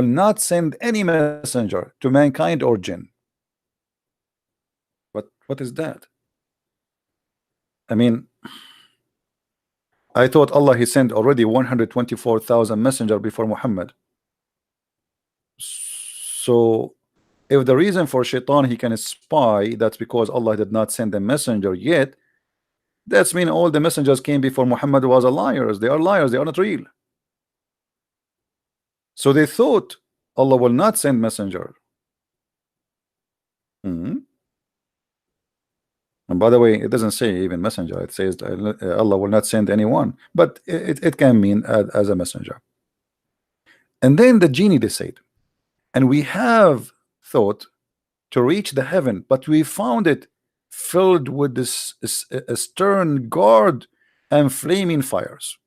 not send any messenger to mankind or jinn. But what is that? I mean, I thought Allah, he sent already 124,000 messenger before Muhammad. So if the reason for shaitan he can spy, that's because Allah did not send a messenger yet, that's mean all the messengers came before Muhammad was a liars. They are liars, they are not real. So they thought Allah will not send messenger. And by the way, it doesn't say even messenger, it says Allah will not send anyone, but it can mean as a messenger. And then the genie, they said, and we have thought to reach the heaven, but we found it filled with this a stern guard and flaming fires.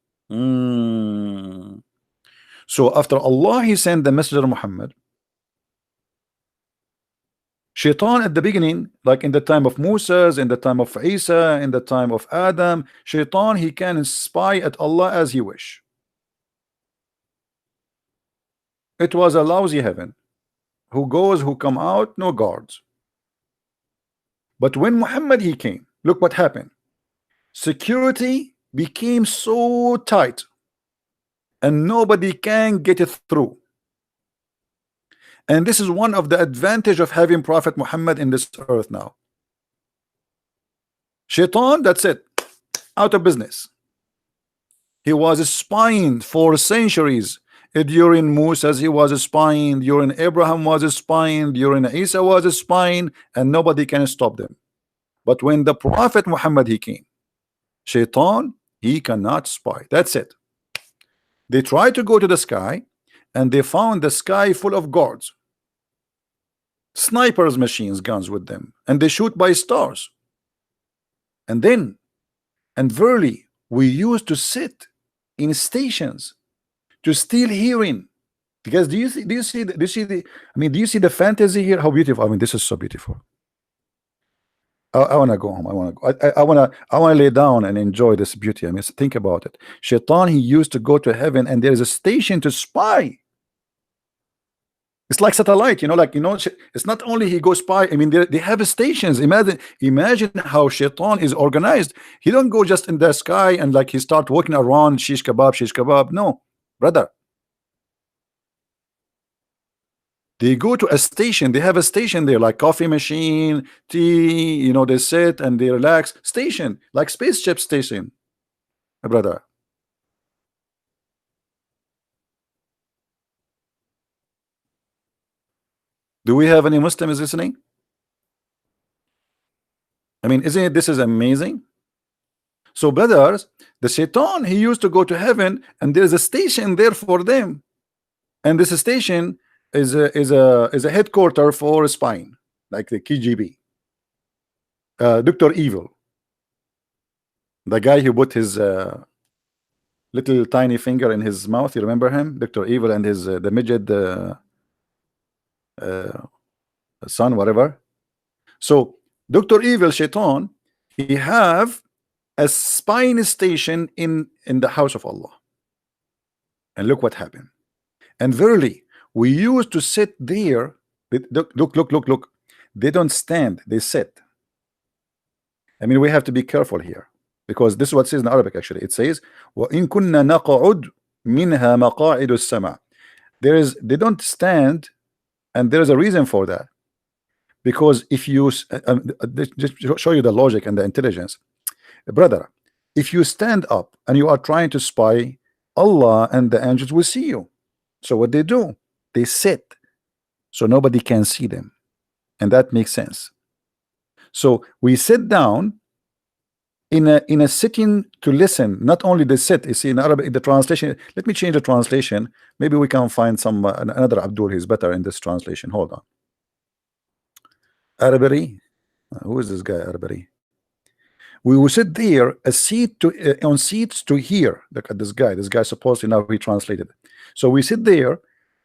So after Allah he sent the messenger Muhammad, shaitan at the beginning, like in the time of Moses, in the time of Isa, in the time of Adam, shaitan he can spy at Allah as he wish. It was a lousy heaven, who goes, who come out, no guards. But when Muhammad he came, look what happened. Security became so tight and nobody can get it through. And this is one of the advantage of having Prophet Muhammad in this earth now. Shaitan, that's it, out of business. He was spying for centuries. During Moses he was spying, during Abraham was spying, during Isa was spying, and nobody can stop them. But when the Prophet Muhammad he came, shaitan he cannot spy. That's it. They tried to go to the sky and they found the sky full of guards, snipers, machines, guns with them, and they shoot by stars. And then, and verily, we used to sit in stations to steal hearing. Because do you see the I mean, do you see the fantasy here? How beautiful. I mean, this is so beautiful. I want to go home. I want to go. I want to lay down and enjoy this beauty. I mean, think about it. Shaitan he used to go to heaven and there is a station to spy. It's like satellite, you know, like, you know, it's not only he goes spy. I mean, they have stations. Imagine how shaitan is organized. He don't go just in the sky and like he start walking around shish kebab. No, brother. They go to a station. They have a station there, like coffee machine, tea, you know, they sit and they relax. Station, like spaceship station, my brother. Do we have any Muslims listening? I mean, isn't it, this is amazing? So brothers, the shaitan he used to go to heaven and there's a station there for them, and this station is a headquarter for spying, like the KGB. Dr. Evil, the guy who put his little tiny finger in his mouth, you remember him? Dr. Evil and his the midget son, whatever. So Dr. Evil, shaitan, he have a spying station in the house of Allah. And look what happened. And verily, we used to sit there. Look. They don't stand, they sit. I mean, we have to be careful here, because this is what it says in Arabic. Actually, it says, وَإِن كُنَّا نَقْعُدْ مِنْهَا مَقَاعِدُ السَّمَعِ. They don't stand, and there's a reason for that. Because if you just show you the logic and the intelligence, brother, if you stand up and you are trying to spy, Allah and the angels will see you. So what they do, they sit so nobody can see them, and that makes sense. So we sit down in a sitting to listen. Not only the sit, you see in Arabic the translation. Let me change the translation. Maybe we can find some another Abdul who's better in this translation. Hold on. Arabic. Who is this guy? Arabic. We will sit there a seat to on seats to hear. Look at this guy. This guy supposedly now he translated. So we sit there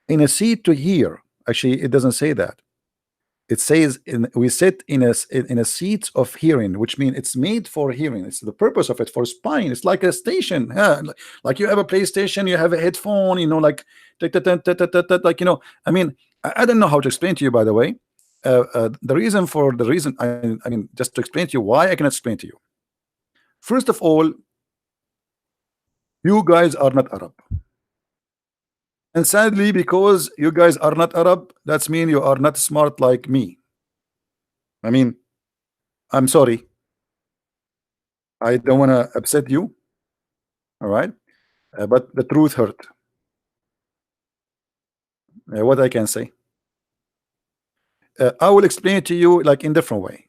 in a seat to hear. Actually, it doesn't say that. It says we sit in a seat of hearing, which means it's made for hearing. It's the purpose of it for spying. It's like a station. Yeah, like you have a PlayStation, you have a headphone, you know, like like, you know. I mean, I don't know how to explain to you, by the way. The reason I mean, just to explain to you why I cannot explain to you. First of all, you guys are not Arab. And sadly, because you guys are not Arab, that's mean you are not smart like me. I mean, I'm sorry. I don't want to upset you. All right. But the truth hurt. What I can say. I will explain it to you like in different way.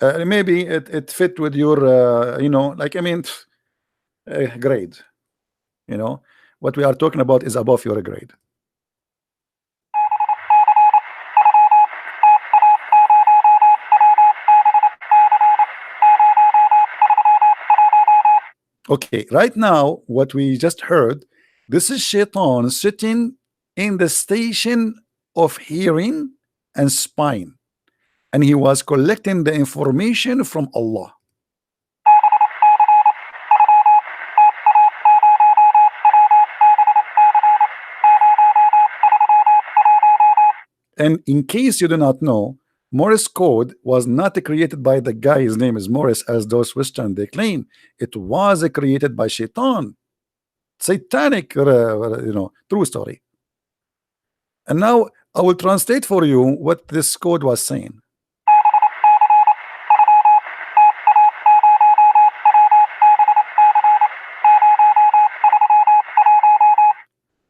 Maybe it fit with your, you know, like, I mean, grade. You know, what we are talking about is above your grade. Okay, right now, what we just heard, this is shaitan sitting in the station of hearing and spine, and he was collecting the information from Allah. And in case you do not know, Morse code was not created by the guy, his name is Morris, as those Western they claim. It was created by shaitan. Satanic, you know, true story. And now I will translate for you what this code was saying.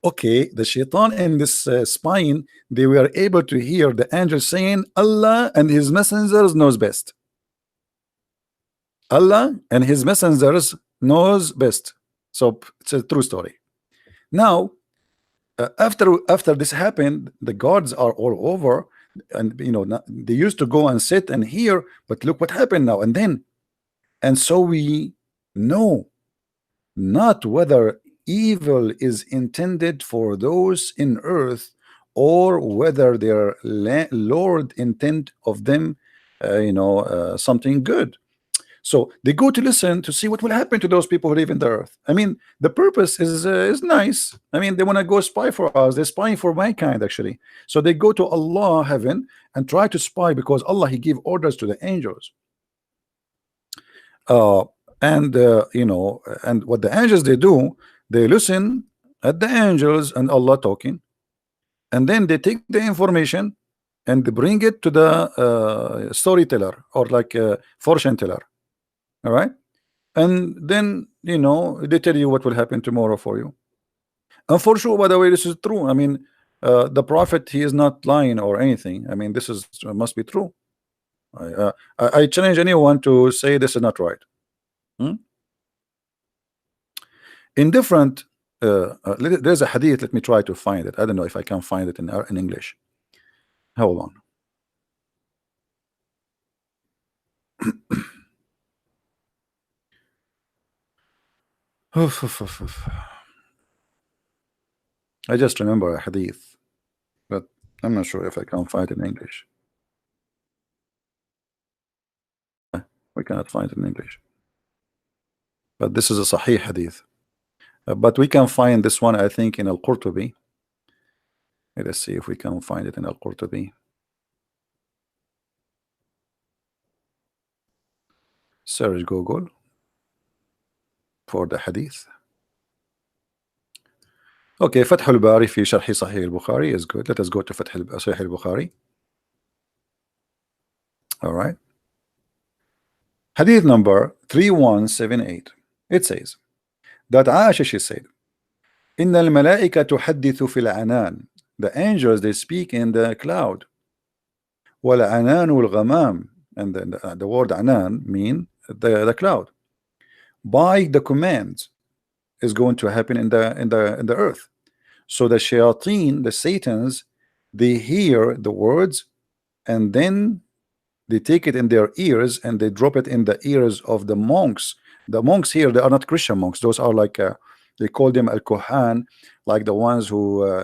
Okay, the shaitan in this spine, they were able to hear the angel saying, Allah and his messengers knows best. Allah and his messengers knows best. So it's a true story. Now, after this happened, the gods are all over, and you know they used to go and sit and hear, but look what happened now and then. And so we know not whether evil is intended for those in earth or whether their Lord intent of them, you know, something good. So they go to listen to see what will happen to those people who live in the earth. I mean, the purpose is nice. I mean, they want to go spy for us. They're spying for mankind, actually. So they go to Allah, heaven, and try to spy because Allah, He give orders to the angels. You know, and what the angels they do, they listen at the angels and Allah talking, and then they take the information and they bring it to the storyteller or like a fortune teller. All right, and then you know they tell you what will happen tomorrow for you. And for sure, by the way, this is true. I mean, the prophet, he is not lying or anything. I mean, this is must be true. I challenge anyone to say this is not right. In different there's a hadith. Let me try to find it. I don't know if I can find it in English. Hold on. I just remember a hadith, but I'm not sure if I can find it in English. We cannot find it in English, but this is a Sahih hadith. But we can find this one, I think, in Al-Qurtubi. Let's see if we can find it in Al-Qurtubi. Search Google for the hadith. Okay, Fath al-Bari fi Sharh Sahih al-Bukhari is good. Let us go to Fath Sahih al-Bukhari. All right. Hadith number 3178. It says that Aisha, she said, Inna al-malaika tuhaddithu fil anan. The angels, they speak in the cloud. وَالْعَنَانُ وَالْغَمَامُ, and the word anan mean the cloud. By the command is going to happen in the earth. So the shayateen, the satans, they hear the words, and then they take it in their ears and they drop it in the ears of the monks. The monks here, they are not Christian monks. Those are like they call them al-Kohan, like the ones who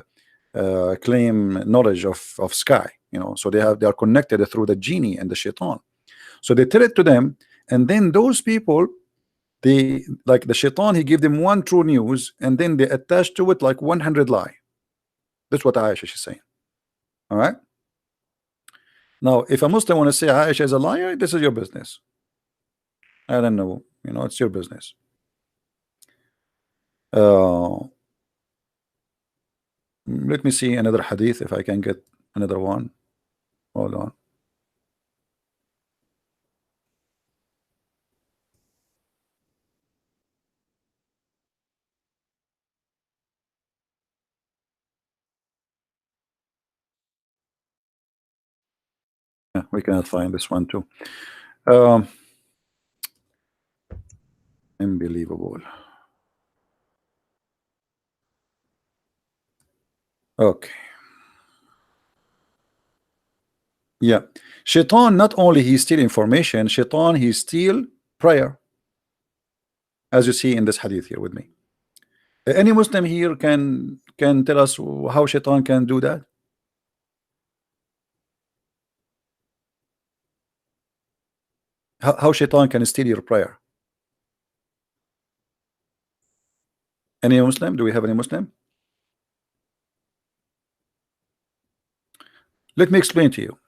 claim knowledge of sky. So they are connected through the genie and the shaitan. So they tell it to them, and then those people, they, like the shaitan, he give them one true news, and then they attach to it like 100 lie. That's what Aisha is saying. All right. Now, if a Muslim want to say Aisha is a liar, this is your business. I don't know. It's your business. Let me see another hadith if I can get another one. Hold on. Yeah, we cannot find this one too. Unbelievable. Okay. Yeah. Shaitan, not only he steal information, Shaitan, he steal prayer. As you see in this hadith here with me. Any Muslim here can tell us how Shaitan can do that? How Shaitan can steal your prayer? Any Muslim? Do we have any Muslim? Let me explain to you.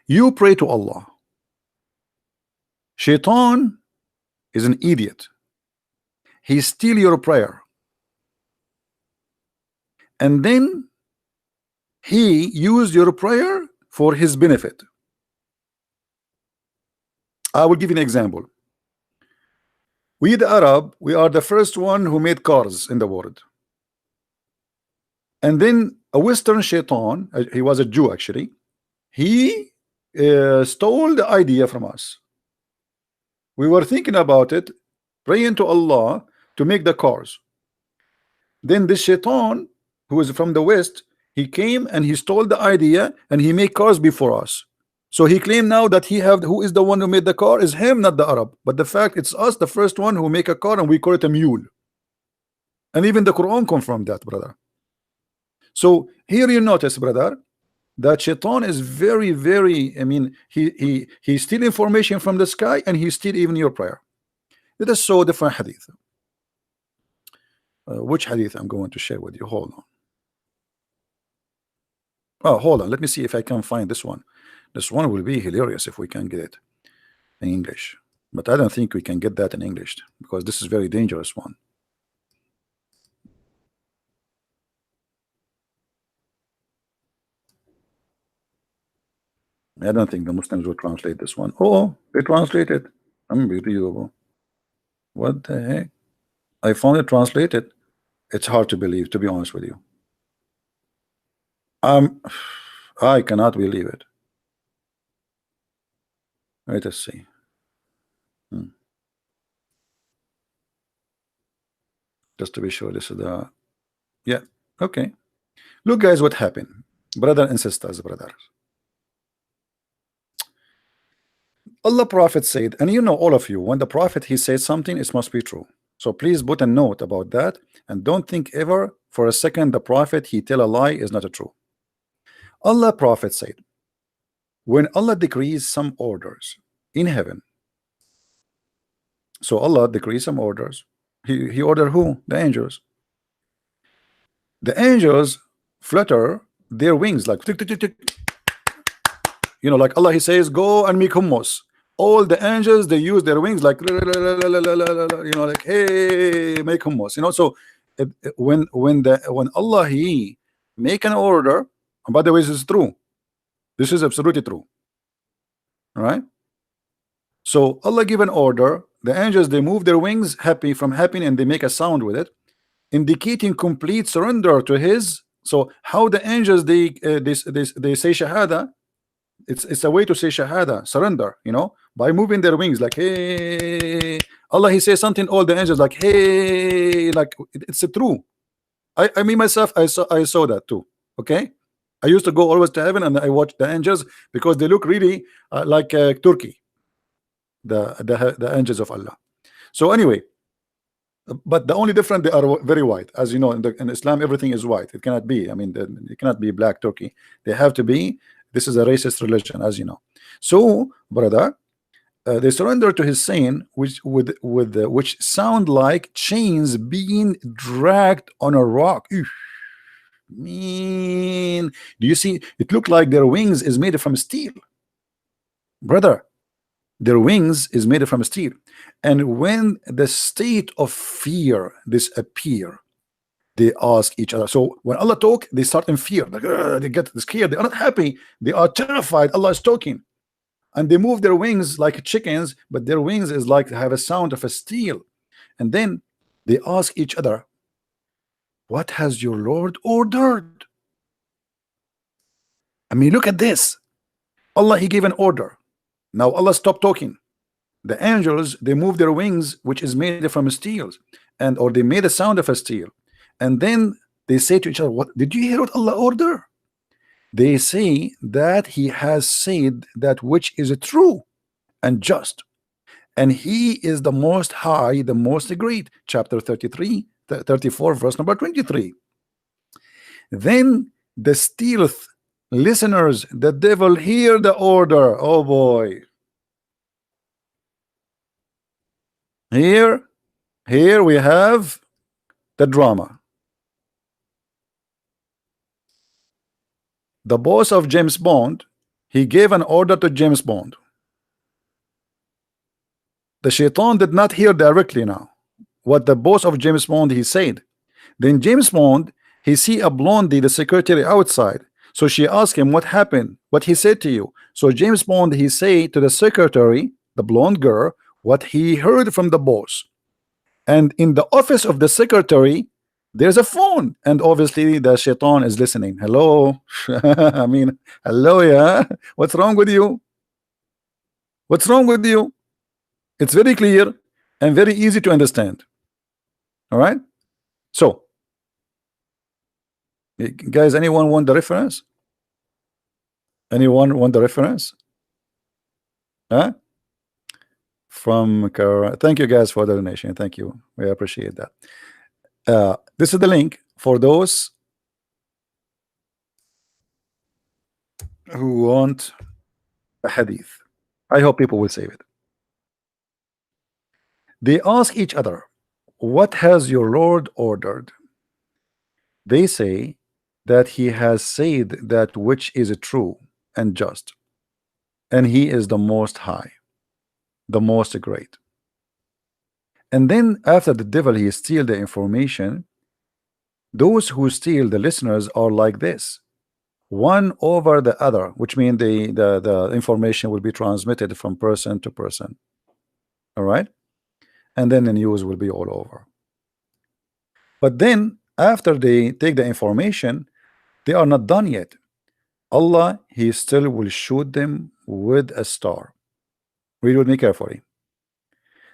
You pray to Allah. Shaitan is an idiot. He steal your prayer. And then he used your prayer for his benefit. I will give you an example. We the Arab, we are the first one who made cars in the world. And then a Western shaitan, he was a Jew actually, he stole the idea from us. We were thinking about it, praying to Allah to make the cars. Then this shaitan, who is from the West, he came and he stole the idea and he made cars before us. So he claimed now that who is the one who made the car is him, not the Arab. But the fact it's us, the first one who make a car, and we call it a mule. And even the Quran confirmed that, brother. So here you notice, brother, that shaitan is very, very, I mean, he steal information from the sky, and he steal even your prayer. It is so different hadith. Which hadith I'm going to share with you? Hold on. Oh, hold on. Let me see if I can find this one. This one will be hilarious if we can get it in English. But I don't think we can get that in English because this is very dangerous one. I don't think the Muslims will translate this one. Oh, they translated. Unbelievable. What the heck? I found it translated. It's hard to believe, to be honest with you. I cannot believe it. Let us see. Just to be sure, this is the, yeah, okay. Look, guys, what happened, brother and sisters, brothers. Allah Prophet said, and you know, all of you, when the Prophet he says something, it must be true. So please put a note about that, and don't think ever for a second the Prophet he tell a lie is not a true. Allah Prophet said, when Allah decrees some orders in heaven, so Allah decrees some orders. He ordered who? The angels. The angels flutter their wings like tick, tick, tick, tick. You know, like Allah, he says, go and make hummus. All the angels, they use their wings like, you know, like, hey, make hummus. You know, so when Allah he make an order, and by the way, this is true. This is absolutely true. All right. So Allah give an order. The angels, they move their wings happy from happy, and they make a sound with it, indicating complete surrender to his. So how the angels they say shahada, It's a way to say shahada, surrender, by moving their wings like hey. Allah, he says something, all the angels like hey, like it's a true. I mean myself, I saw that too. Okay, I used to go always to heaven and I watch the angels because they look really like Turkey, the angels of Allah. So anyway, but the only difference, they are very white, as you know. In Islam, everything is white. It cannot be. I mean, it cannot be black Turkey. They have to be. This is a racist religion, as you know. So, brother, they surrender to his saying, which sound like chains being dragged on a rock. Eesh, mean, do you see? It looked like their wings is made from steel, brother. Their wings is made from steel, and when the state of fear disappear, they ask each other. So when Allah talk, they start in fear, like they get scared. They are not happy. They are terrified. Allah is talking, and they move their wings like chickens, but their wings is like have a sound of a steel. And then they ask each other, "What has your Lord ordered?" I mean, look at this. Allah, he gave an order. Now Allah stopped talking. The angels, they move their wings, which is made from steel, and or they made a sound of a steel, and then they say to each other, "What did you hear? What Allah order?" They say that He has said that which is true and just, and He is the Most High, the Most Great. Chapter 33, 34, verse number 23. Then the stealth listeners, the devil, hear the order. Oh boy. Here we have the drama. The boss of James Bond, he gave an order to James Bond. The shaitan did not hear directly now what the boss of James Bond he said. Then James Bond, he see a blondie, the secretary outside. So she asked him, "What happened? What he said to you?" So James Bond, he say to the secretary, the blonde girl, what he heard from the boss. And in the office of the secretary, there's a phone, and obviously the shaitan is listening. Hello. I mean, hello, yeah. What's wrong with you? What's wrong with you? It's very clear and very easy to understand. All right. So, guys, anyone want the reference? Anyone want the reference? Huh? From thank you guys for the donation. Thank you. We appreciate that. This is the link for those who want a hadith. I hope people will save it. They ask each other, "What has your Lord ordered?" They say that He has said that which is true and just, and He is the Most High, the Most Great. And then after the devil he steal the information, those who steal the listeners are like this, one over the other, which means the information will be transmitted from person to person. All right, and then the news will be all over. But then after they take the information, they are not done yet. Allah, he still will shoot them with a star. Read with me carefully.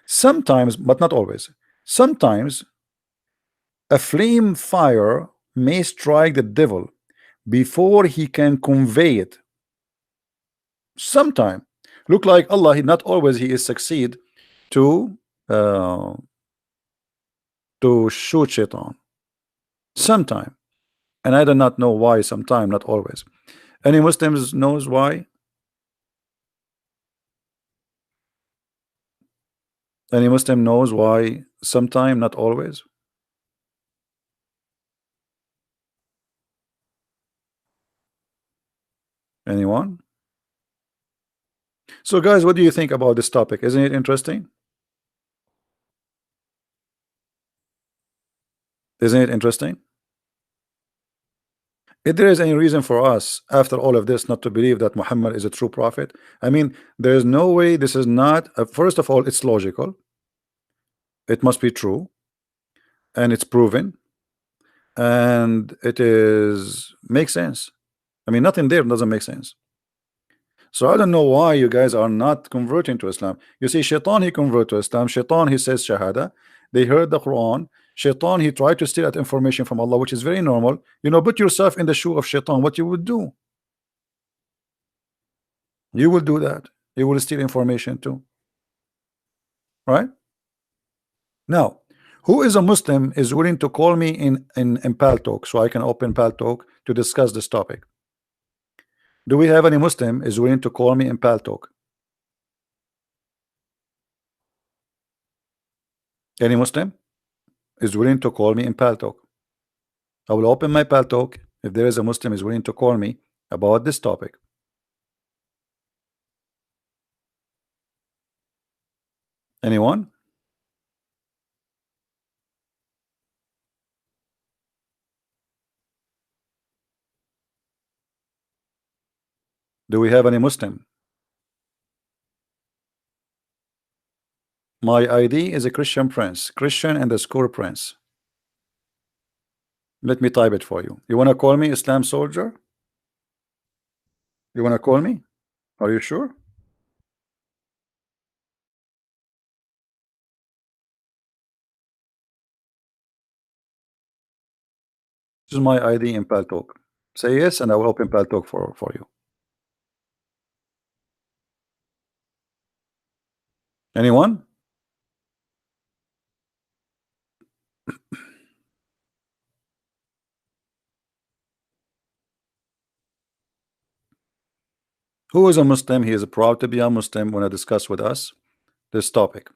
Sometimes, but not always, sometimes a flame fire may strike the devil before he can convey it. Sometime look like Allah, not always he is succeed to uh, shoot shaitan. Sometime, and I do not know why. Sometime, not always. Any Muslims knows why? Any Muslim knows why? Sometime, not always. Anyone? So guys, what do you think about this topic? Isn't it interesting? Isn't it interesting? If there is any reason for us after all of this not to believe that Muhammad is a true prophet, I mean, there is no way this is not first of all, it's logical, it must be true, and it's proven, and it is makes sense. I mean, nothing there doesn't make sense. So I don't know why you guys are not converting to Islam. You see, shaitan, he convert to Islam. Shaitan, he says shahada. They heard the Quran. Shaitan, he tried to steal that information from Allah, which is very normal. You know, put yourself in the shoe of shaitan, what you would do. You will do that. You will steal information too, right? Now, who is a Muslim is willing to call me in Pal Talk so I can open Pal Talk to discuss this topic? Do we have any Muslim is willing to call me in Pal Talk? Any Muslim is willing to call me in Pal Talk? I will open my Pal Talk if there is a Muslim is willing to call me about this topic. Anyone? Do we have any Muslim? My ID is a Christian Prince. Christian and the score Prince. Let me type it for you. You want to call me Islam Soldier? You want to call me? Are you sure? This is my ID in Pal Talk. Say yes, and I will open Pal Talk for you. Anyone? Who is a Muslim? He is proud to be a Muslim. Want to discuss with us this topic?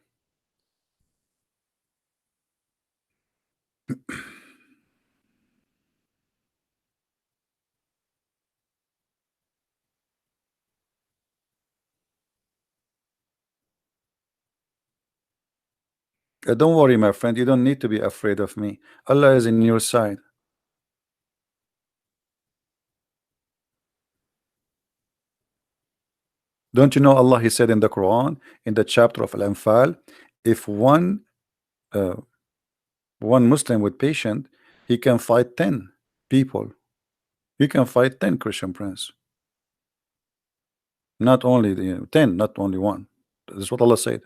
Don't worry, my friend. You don't need to be afraid of me. Allah is in your side. Don't you know Allah? He said in the Quran, in the chapter of Al-Anfal, if uh, one Muslim with patient, he can fight 10 people. He can fight 10 Christian Prince. Not only the 10, not only one. That's what Allah said.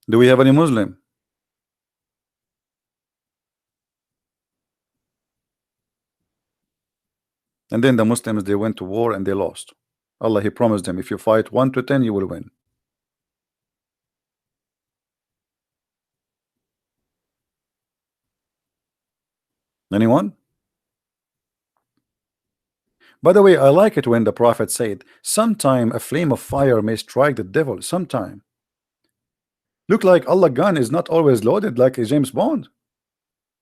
Do we have any Muslim? And then the Muslims, they went to war and they lost. Allah, he promised them, if you fight 1 to 10, you will win. Anyone? By the way, I like it when the Prophet said, sometime a flame of fire may strike the devil. Sometime. Look like Allah gun is not always loaded like a James Bond.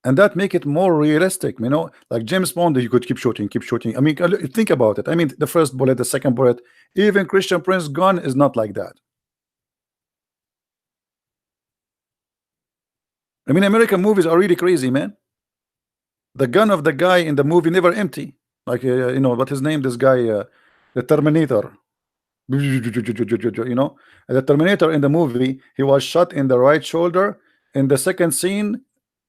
And that make it more realistic, you know, like James Bond, you could keep shooting, keep shooting. I mean, think about it. I mean, the first bullet, the second bullet, even Christian Prince gun is not like that. I mean, American movies are really crazy, man. The gun of the guy in the movie never empty. Like, you know, what his name, this guy, the Terminator. You know, the Terminator in the movie, he was shot in the right shoulder. In the second scene,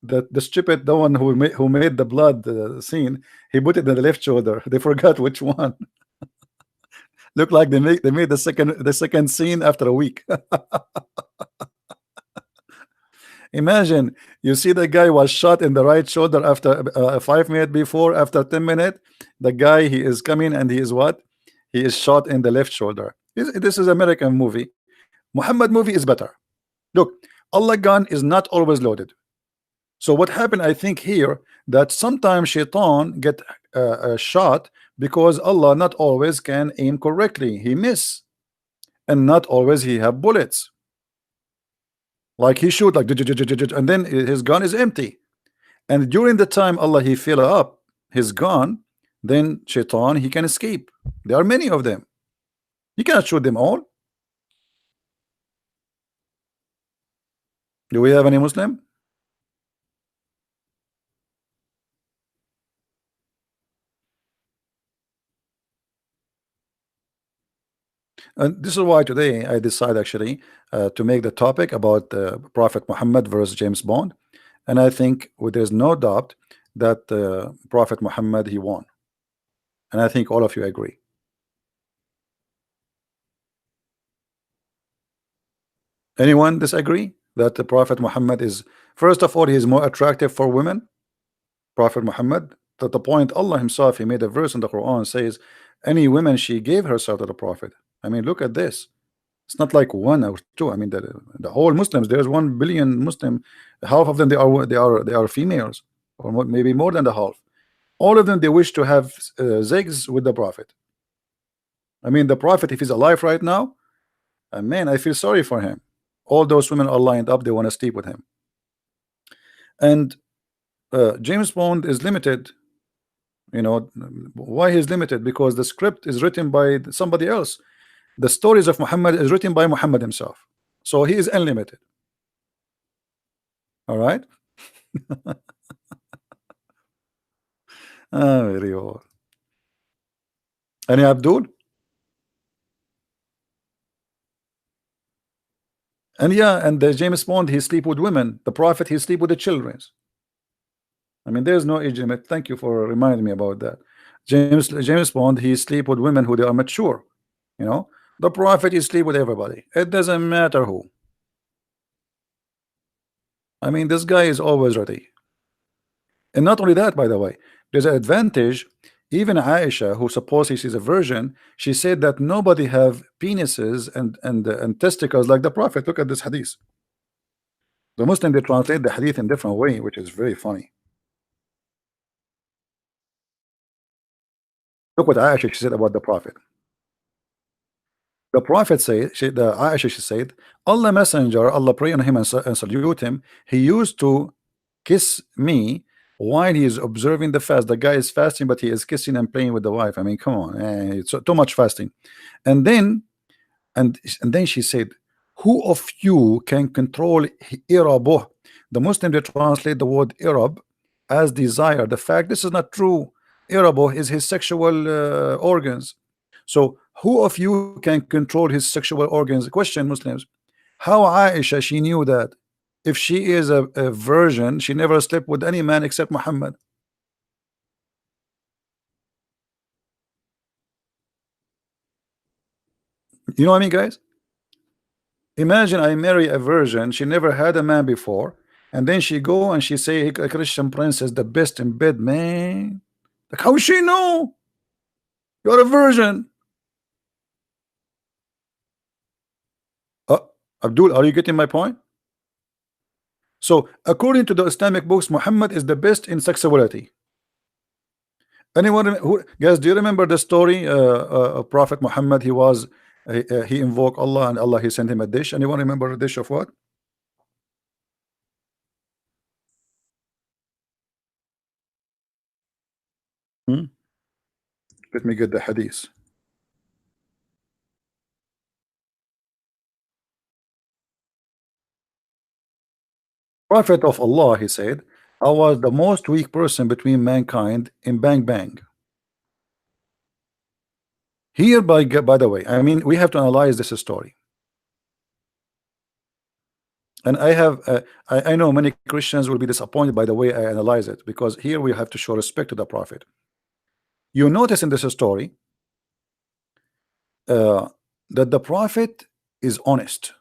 the stupid, the one who made the blood scene, he put it in the left shoulder. They forgot which one. Look like they made the second scene after a week. Imagine you see the guy was shot in the right shoulder after 5 minutes before, after 10 minutes, the guy he is coming and he is what? He is shot in the left shoulder. This is American movie. Muhammad movie is better. Look, Allah gun is not always loaded. So what happened, I think here, that sometimes shaitan get shot because Allah not always can aim correctly. He miss, and not always he have bullets. Like he shoot like, and then his gun is empty. And during the time Allah he fill up his gun, then shaitan he can escape. There are many of them. You cannot shoot them all. Do we have any Muslim? And this is why today I decide actually to make the topic about Prophet Muhammad versus James Bond, and I think there's no doubt that Prophet Muhammad he won, and I think all of you agree. Anyone disagree that the Prophet Muhammad is, first of all, he is more attractive for women? Prophet Muhammad, to the point Allah himself, he made a verse in the Quran says, any woman she gave herself to the Prophet. I mean, look at this. It's not like one or two. I mean, the whole Muslims, there's 1 billion Muslim, half of them they are females, or maybe more than the half. All of them they wish to have zigs with the Prophet. I mean, the Prophet, if he's alive right now, man, I feel sorry for him. All those women are lined up, they want to sleep with him. And James Bond is limited. You know why he's limited? Because the script is written by somebody else. The stories of Muhammad is written by Muhammad himself, so he is unlimited. All right. Very well. Any Abdul? And yeah, and the James Bond, he sleep with women. The Prophet, he sleep with the children. I mean, there's no age limit. Thank you for reminding me about that. James Bond, he sleep with women who they are mature. You know, the Prophet, he sleep with everybody. It doesn't matter who. I mean, this guy is always ready. And not only that, by the way, there's an advantage. Even Aisha, who supposedly she's a virgin, she said that nobody have penises and testicles like the Prophet. Look at this hadith. The Muslim, they translate the hadith in different way, which is very funny. Look what Aisha she said about the Prophet. The Prophet said, the Aisha she said, Allah Messenger, Allah pray on him and salute him. He used to kiss me while he is observing the fast. The guy is fasting, but he is kissing and playing with the wife. I mean, come on, it's too much fasting. And then and then she said, who of you can control irabuh? The Muslim, they translate the word irab as desire. The fact this is not true. Irabuh is his sexual organs. So who of you can control his sexual organs? Question, Muslims. How Aisha she knew that? If she is a virgin, she never slept with any man except Muhammad. You know what I mean, guys? Imagine I marry a virgin, she never had a man before, and then she go and she say a Christian prince is the best in bed, man. Like, how she know? You're a virgin. Uh, Abdul, are you getting my point? So, according to the Islamic books, Muhammad is the best in sexuality. Anyone who, guys, do you remember the story of Prophet Muhammad? He invoked Allah and Allah he sent him a dish. Anyone remember a dish of what? Hmm? Let me get the hadith. Prophet of Allah, he said, I was the most weak person between mankind in Bang Bang. Here, by the way, I mean, we have to analyze this story. And I know many Christians will be disappointed by the way I analyze it, because here we have to show respect to the Prophet. You notice in this story uh, that the Prophet is honest.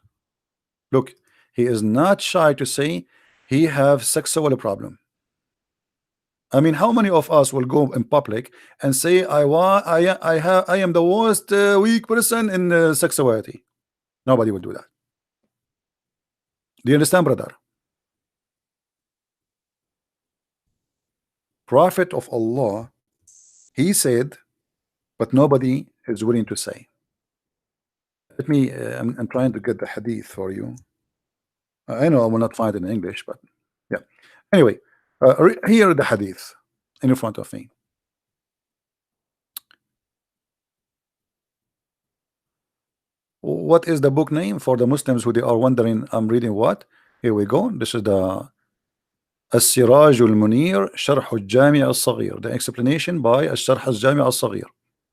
Look, he is not shy to say he have sexual problem. I mean, how many of us will go in public and say I am the worst weak person in sexuality? Nobody will do that. Do you understand, brother? Prophet of Allah, he said, but nobody is willing to say. Let me. I'm trying to get the hadith for you. I know I will not find it in English, but yeah. Anyway, here the hadith in front of me. What is the book name for the Muslims who they are wondering? I'm reading what? Here we go. This is the السراج المنير شرح الجامع الصغير. The explanation by الشرح الجامع الصغير.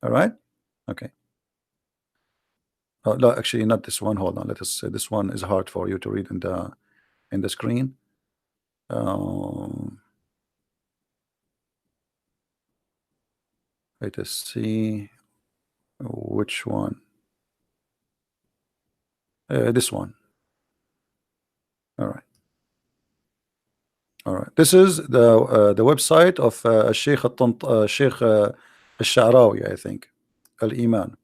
All right. Okay. No, actually not this one. Hold on. Let us say this one is hard for you to read in the screen. Let us see which one. This one. All right. This is the website of Sheikh Sheikh Al-Sha'rawi, I think. Al-Iman.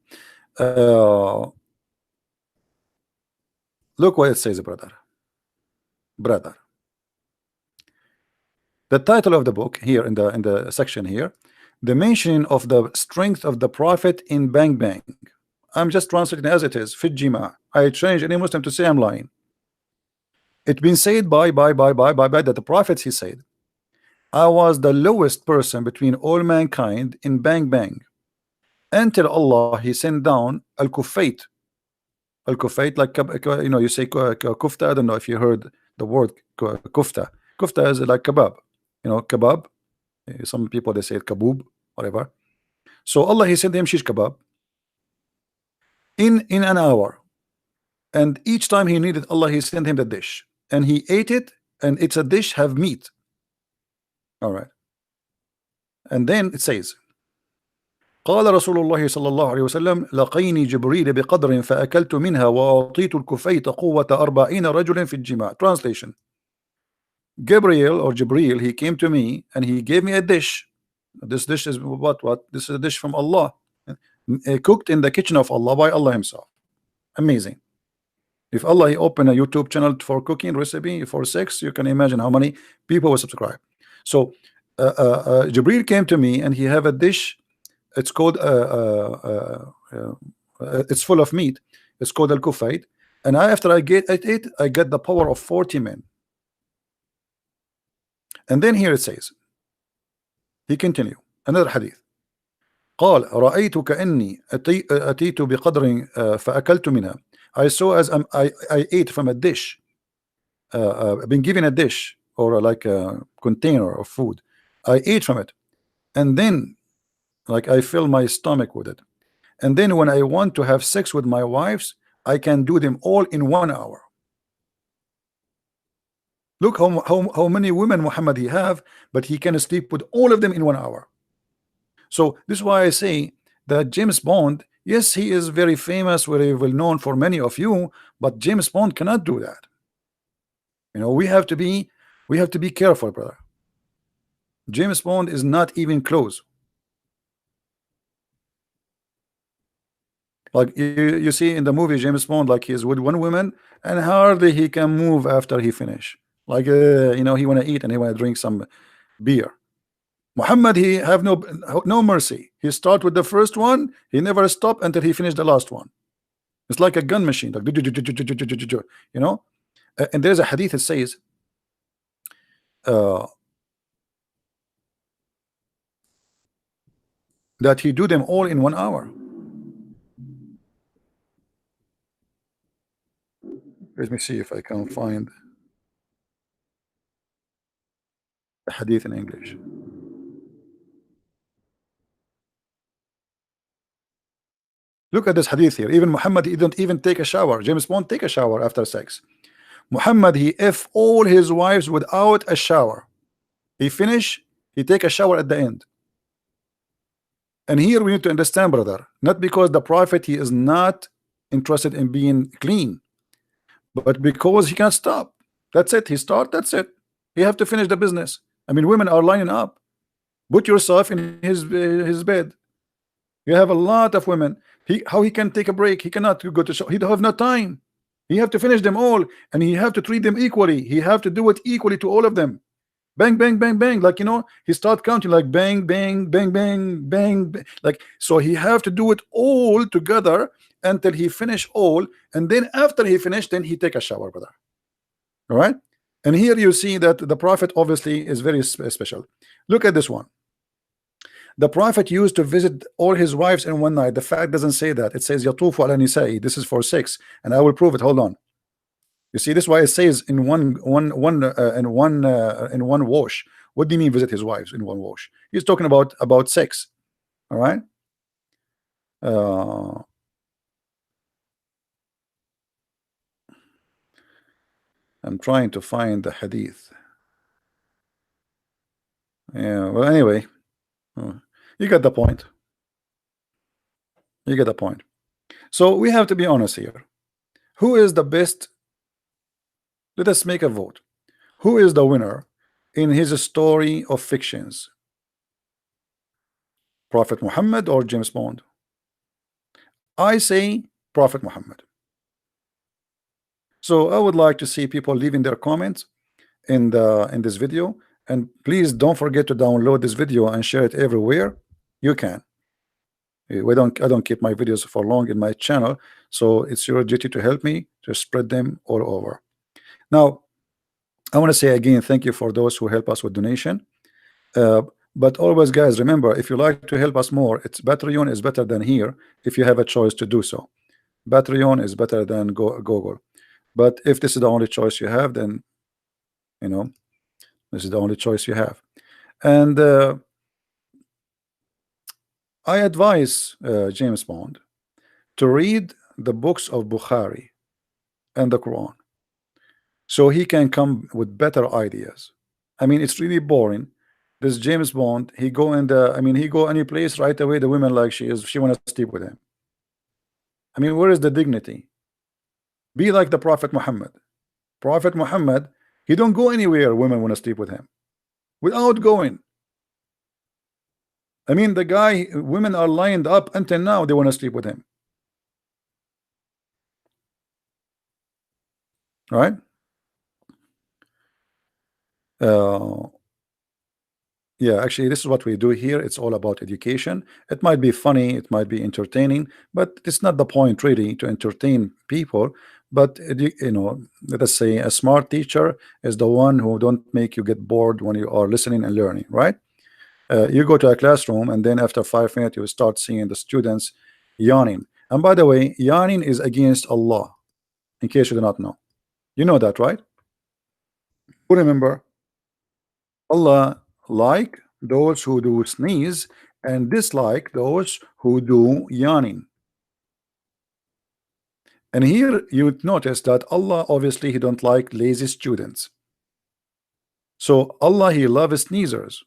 Look what it says, brother. Brother. The title of the book here in the section here, the mention of the strength of the Prophet in Bang Bang. I'm just translating as it is. Fit Jima. I change any Muslim to say I'm lying. It's been said by that the Prophet, he said, I was the lowest person between all mankind in Bang Bang until Allah he sent down al-Kufayt. Al-Kufayt, like you know, you say kufta. I don't know if you heard the word kufta. Kufta is like kebab, you know, kebab. Some people they say kaboob, whatever. So Allah he sent him shish kebab in an hour, and each time he needed, Allah he sent him the dish, and he ate it, and it's a dish have meat. All right, and then it says, قال رسول الله صلى الله عليه وسلم لقيني جبريل بقدر فأكلت منها وأعطيت الكفيت قوة 40 رجل في الجماع. Translation: Gabriel or Jibril, he came to me and he gave me a dish. This dish is what? This is a dish from Allah, cooked in the kitchen of Allah by Allah himself. Amazing. If Allah he open a YouTube channel for cooking recipe for sex, you can imagine how many people will subscribe. So Jibril came to me and he have a dish. It's called it's full of meat. It's called al-Kufayt. And after I get it, I get the power of 40 men. And then here it says, he continue another hadith. قال رأيت كأني أتيت بقدر فأكلت منها. I saw as I ate from a dish, been given a dish or like a container of food. I ate from it, and then like I fill my stomach with it, and then when I want to have sex with my wives, I can do them all in 1 hour. Look how many women Muhammad he have, but he can sleep with all of them in 1 hour. So this is why I say that James Bond, yes, he is very famous, very well known for many of you, but James Bond cannot do that. You know, we have to be careful, brother. James Bond is not even close. Like you see in the movie James Bond, like he's with one woman and hardly he can move after he finish. Like you know, he want to eat and he want to drink some beer. Muhammad, he have no mercy. He start with the first one, he never stop until he finished the last one. It's like a gun machine, like, you know. And there's a hadith that says that he do them all in 1 hour. Let me see if I can find the hadith in English. Look at this hadith here. Even Muhammad, he don't even take a shower. James Bond take a shower after sex. Muhammad, he F all his wives without a shower. He finish, he take a shower at the end. And here we need to understand, brother, not because the Prophet he is not interested in being clean, but because he can't stop. That's it. He start, that's it. He have to finish the business. I mean, women are lining up. Put yourself in his bed. You have a lot of women. How he can take a break? He cannot go to show. He don't have no time. He have to finish them all, and he have to treat them equally. He have to do it equally to all of them. Bang, bang, bang, bang. Like, you know, he start counting like bang, bang, bang, bang, bang, bang. Like, so he have to do it all together until he finish all, and then after he finish, then he take a shower, brother. All right. And here you see that the Prophet obviously is very special. Look at this one. The Prophet used to visit all his wives in one night. The fact doesn't say that. It says yatufu ala nisa'i. This is for sex, and I will prove it. Hold on. You see, this is why it says in one wash. What do you mean visit his wives in one wash? He's talking about sex. All right. I'm trying to find the hadith. Yeah. Well, anyway. You get the point. You get the point. So we have to be honest here. Who is the best? Let us make a vote. Who is the winner in his story of fictions? Prophet Muhammad or James Bond? I say Prophet Muhammad. So I would like to see people leaving their comments in this video, and please don't forget to download this video and share it everywhere you can. I don't keep my videos for long in my channel, so it's your duty to help me to spread them all over. Now I want to say again, thank you for those who help us with donation. But always, guys, remember, if you like to help us more, it's Patreon is better than here if you have a choice to do so. Patreon is better than Google. But if this is the only choice you have, then you know this is the only choice you have. And I advise James Bond to read the books of Bukhari and the Quran, so he can come with better ideas. I mean, it's really boring. This James Bond, he go in the, I mean, he go any place right away. The women like she want to sleep with him. I mean, where is the dignity? Be like the Prophet Muhammad. Prophet Muhammad, he don't go anywhere. Women want to sleep with him without going. I mean, the guy, women are lined up until now. They want to sleep with him. Right? Yeah, actually, this is what we do here. It's all about education. It might be funny, it might be entertaining, but it's not the point really to entertain people. But you know, let us say a smart teacher is the one who don't make you get bored when you are listening and learning, right? You go to a classroom and then after 5 minutes you start seeing the students yawning. And by the way, yawning is against Allah, in case you do not know. You know that, right? Who remember? Allah like those who do sneeze and dislike those who do yawning. And here you notice that Allah obviously he don't like lazy students. So Allah he loves sneezers.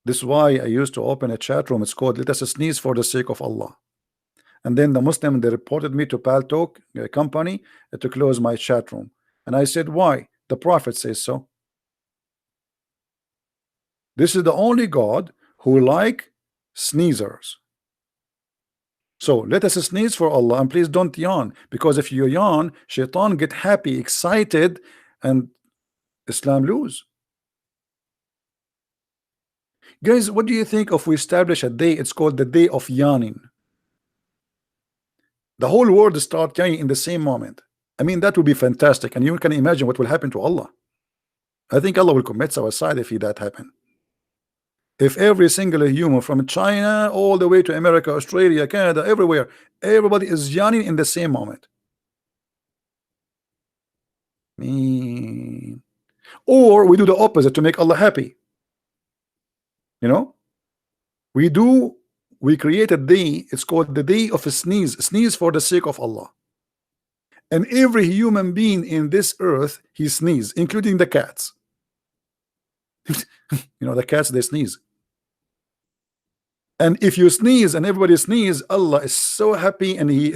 This is why I used to open a chat room. It's called "Let us sneeze for the sake of Allah." And then the Muslim, they reported me to Paltalk company to close my chat room. And I said, why? The Prophet says so. This is the only God who like sneezers. So let us sneeze for Allah, and please don't yawn, because if you yawn, shaitan get happy, excited, and Islam lose. Guys, what do you think if we establish a day? It's called the day of yawning. The whole world start yawning in the same moment. I mean, that would be fantastic, and you can imagine what will happen to Allah. I think Allah will commit suicide if that happen. If every single human from China all the way to America, Australia, Canada, everywhere, everybody is yawning in the same moment. Or we do the opposite to make Allah happy. You know, we create a day, it's called the day of a sneeze for the sake of Allah. And every human being in this earth, he sneeze, including the cats. You know, the cats, they sneeze. And if you sneeze and everybody sneeze, Allah is so happy, and he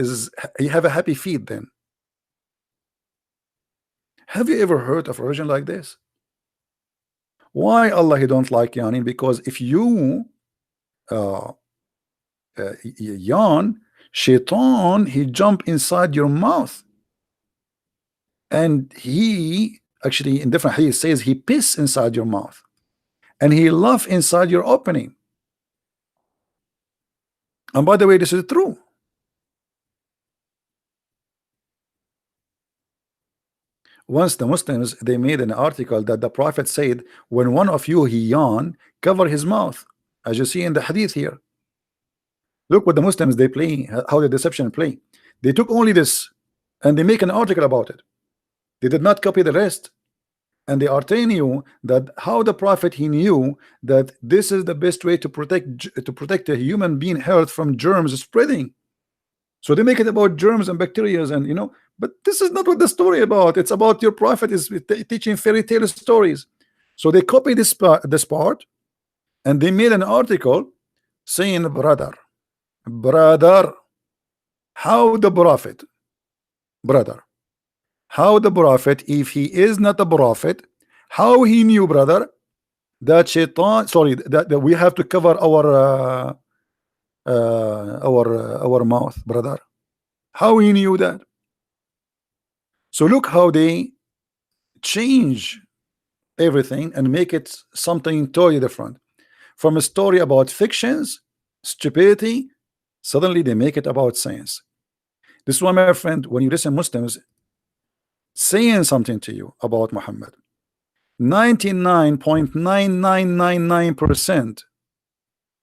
have a happy feet then. Have you ever heard of a religion like this? Why Allah he don't like yawning? Because if you yawn, shaitan he jump inside your mouth, and he actually in different hadith says he piss inside your mouth, and he laugh inside your opening. And by the way, this is true. Once the Muslims, they made an article that the Prophet said, when one of you he yawn, cover his mouth, as you see in the hadith here. Look what the Muslims they play, how the deception play. They took only this and they make an article about it. They did not copy the rest, and they are telling you that how the Prophet he knew that this is the best way to protect a human being health from germs spreading. So they make it about germs and bacteria, and you know, but this is not what the story about. It's about your Prophet is teaching fairy tale stories. So they copy this part, and they made an article saying, brother, how the Prophet, brother, how the Prophet, if he is not a prophet, How he knew, brother, that shaitan, sorry, that we have to cover our mouth, brother? How he knew that? So look how they change everything and make it something totally different. From a story about fictions, stupidity, suddenly they make it about science. This is why, my friend, when you listen Muslims saying something to you about Muhammad, 99.9999%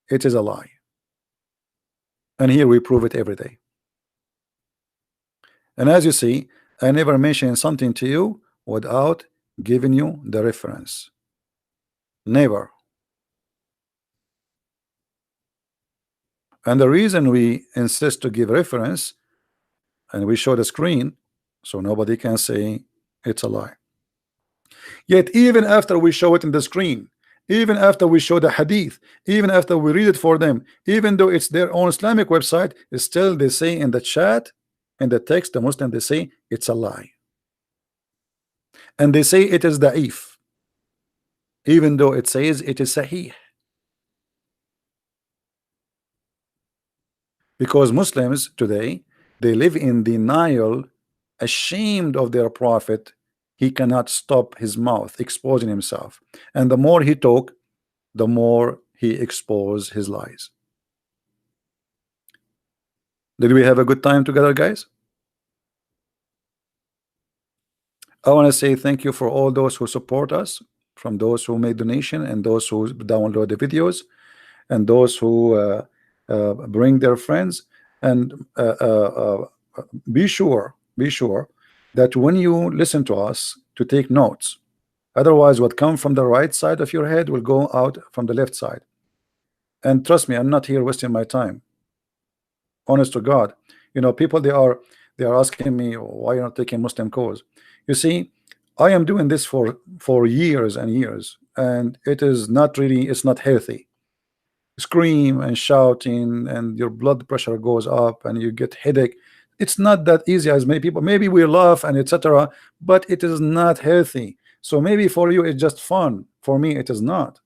it is a lie. And here we prove it every day. And as you see, I never mention something to you without giving you the reference. Never. And the reason we insist to give reference and we show the screen so nobody can say it's a lie. Yet even after we show it in the screen, even after we show the hadith, even after we read it for them, even though it's their own Islamic website, still they say in the chat, in the text, the Muslim, they say it's a lie. And they say it is da'if, even though it says it is sahih. Because Muslims today, they live in denial, ashamed of their prophet. He cannot stop his mouth exposing himself, and the more he talk, the more he expose his lies. Did we have a good time together, guys? I want to say thank you for all those who support us, from those who made donation and those who download the videos and those who bring their friends. And be sure that when you listen to us, to take notes. Otherwise, what comes from the right side of your head will go out from the left side. And trust me, I'm not here wasting my time. Honest to God, you know, people they are asking me why you're not taking Muslim cause. You see, I am doing this for years and years, and it is not really, it's not healthy. Scream and shouting, and your blood pressure goes up, and you get headache. It's not that easy as many people. Maybe we laugh and etc., but it is not healthy. So maybe for you it's just fun. For me, it is not.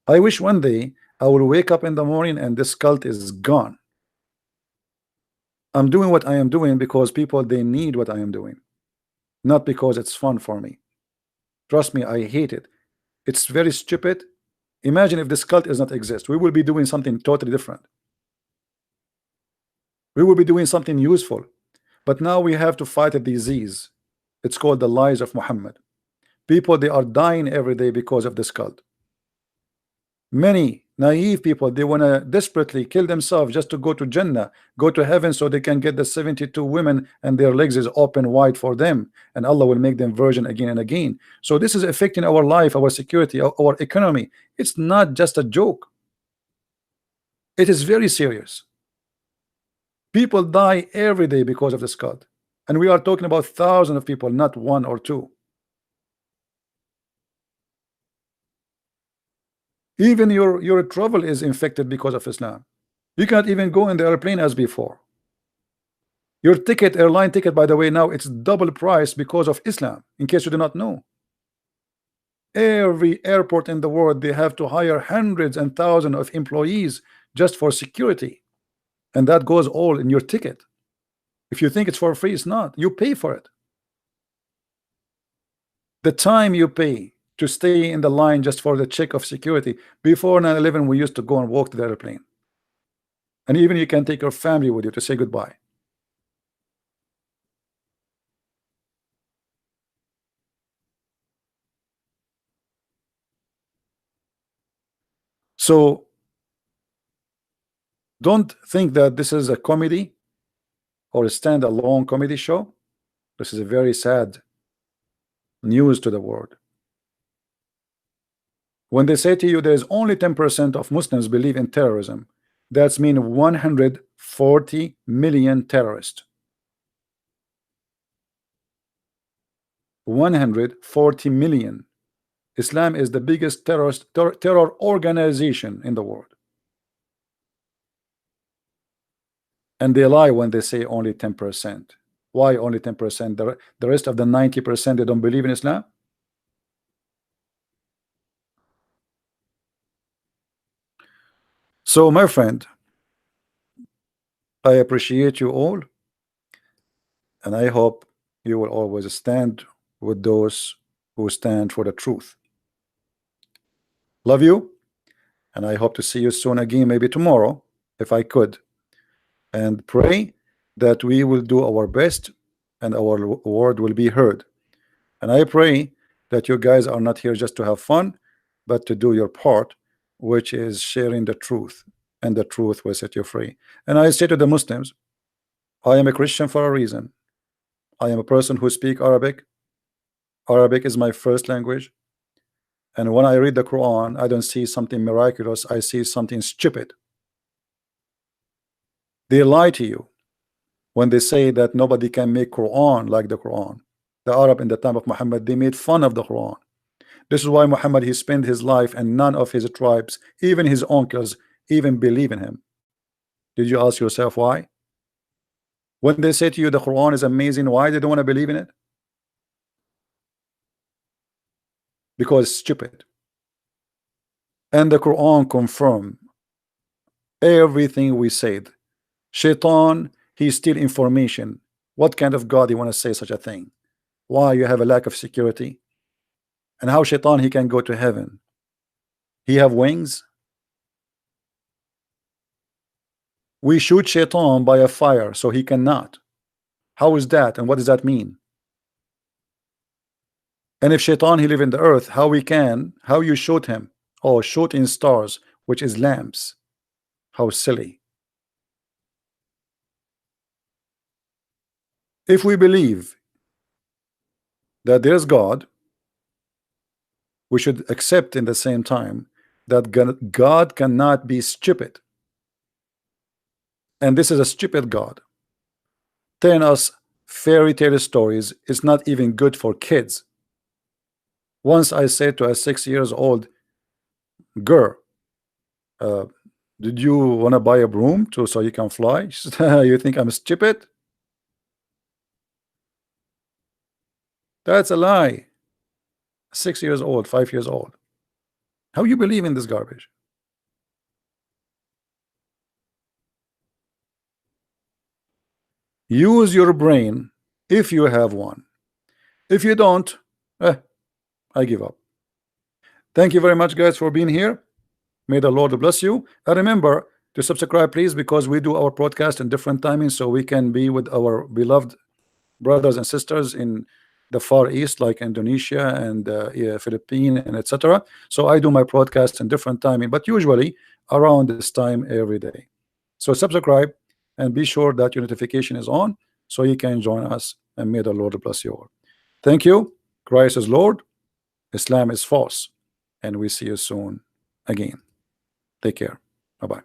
I wish one day I will wake up in the morning and this cult is gone. I'm doing what I am doing because people they need what I am doing, not because it's fun for me. Trust me, I hate it. It's very stupid. Imagine if this cult does not exist. We will be doing something totally different. We will be doing something useful. But now we have to fight a disease. It's called the lies of Muhammad. People they are dying every day because of this cult. Many naive people, they want to desperately kill themselves just to go to Jannah, go to heaven, so they can get the 72 women and their legs is open wide for them, and Allah will make them virgin again and again. So this is affecting our life, our security, our economy. It's not just a joke. It is very serious. People die every day because of this cult, and we are talking about thousands of people, not one or two. Even your travel is infected because of Islam. You can't even go in the airplane as before. Your ticket, airline ticket, by the way, now it's double price because of Islam, in case you do not know. Every airport in the world, they have to hire hundreds and thousands of employees just for security, and that goes all in your ticket. If you think it's for free, it's not. You pay for it. The time you pay to stay in the line just for the check of security. Before 9/11, we used to go and walk to the airplane, and even you can take your family with you to say goodbye. So don't think that this is a comedy or a standalone comedy show. This is a very sad news to the world. When they say to you there is only 10% of Muslims believe in terrorism, that's mean 140 million terrorists. 140 million. Islam is the biggest terror organization in the world. And they lie when they say only 10%. Why only 10%? The rest of the 90%, they don't believe in Islam? So my friend, I appreciate you all, and I hope you will always stand with those who stand for the truth. Love you, and I hope to see you soon again, maybe tomorrow, if I could. And pray that we will do our best and our word will be heard. And I pray that you guys are not here just to have fun, but to do your part, which is sharing the truth, and the truth will set you free. And I say to the Muslims, I am a Christian for a reason. I am a person who speaks Arabic. Arabic is my first language. And when I read the Quran, I don't see something miraculous, I see something stupid. They lie to you when they say that nobody can make Quran like the Quran. The Arab in the time of Muhammad, they made fun of the Quran. This is why Muhammad, he spent his life and none of his tribes, even his uncles, even believe in him. Did you ask yourself why? When they say to you the Quran is amazing, why they don't want to believe in it? Because it's stupid. And the Quran confirm everything we said. Shaitan, he steal information. What kind of God you want to say such a thing? Why you have a lack of security? And how Shaitan he can go to heaven? He have wings? We shoot Shaitan by a fire so he cannot. How is that, and what does that mean? And if Shaitan he live in the earth, how you shoot him? Oh, shoot in stars, which is lamps. How silly. If we believe that there's God, we should accept in the same time that God cannot be stupid. And this is a stupid God. Telling us fairy tale stories is not even good for kids. Once I said to a 6-year-old girl, did you want to buy a broom so you can fly? She said, you think I'm stupid? That's a lie. 6 years old, 5 years old. How you believe in this garbage? Use your brain if you have one. If you don't, I give up. Thank you very much, guys, for being here. May the Lord bless you. And remember to subscribe, please, because we do our broadcast in different timings so we can be with our beloved brothers and sisters in the Far East, like Indonesia and Philippines and etc. So I do my broadcast in different timing, but usually around this time every day. So subscribe and be sure that your notification is on so you can join us, and may the Lord bless you all. Thank you. Christ is Lord, Islam is false, and we see you soon again. Take care. Bye-bye.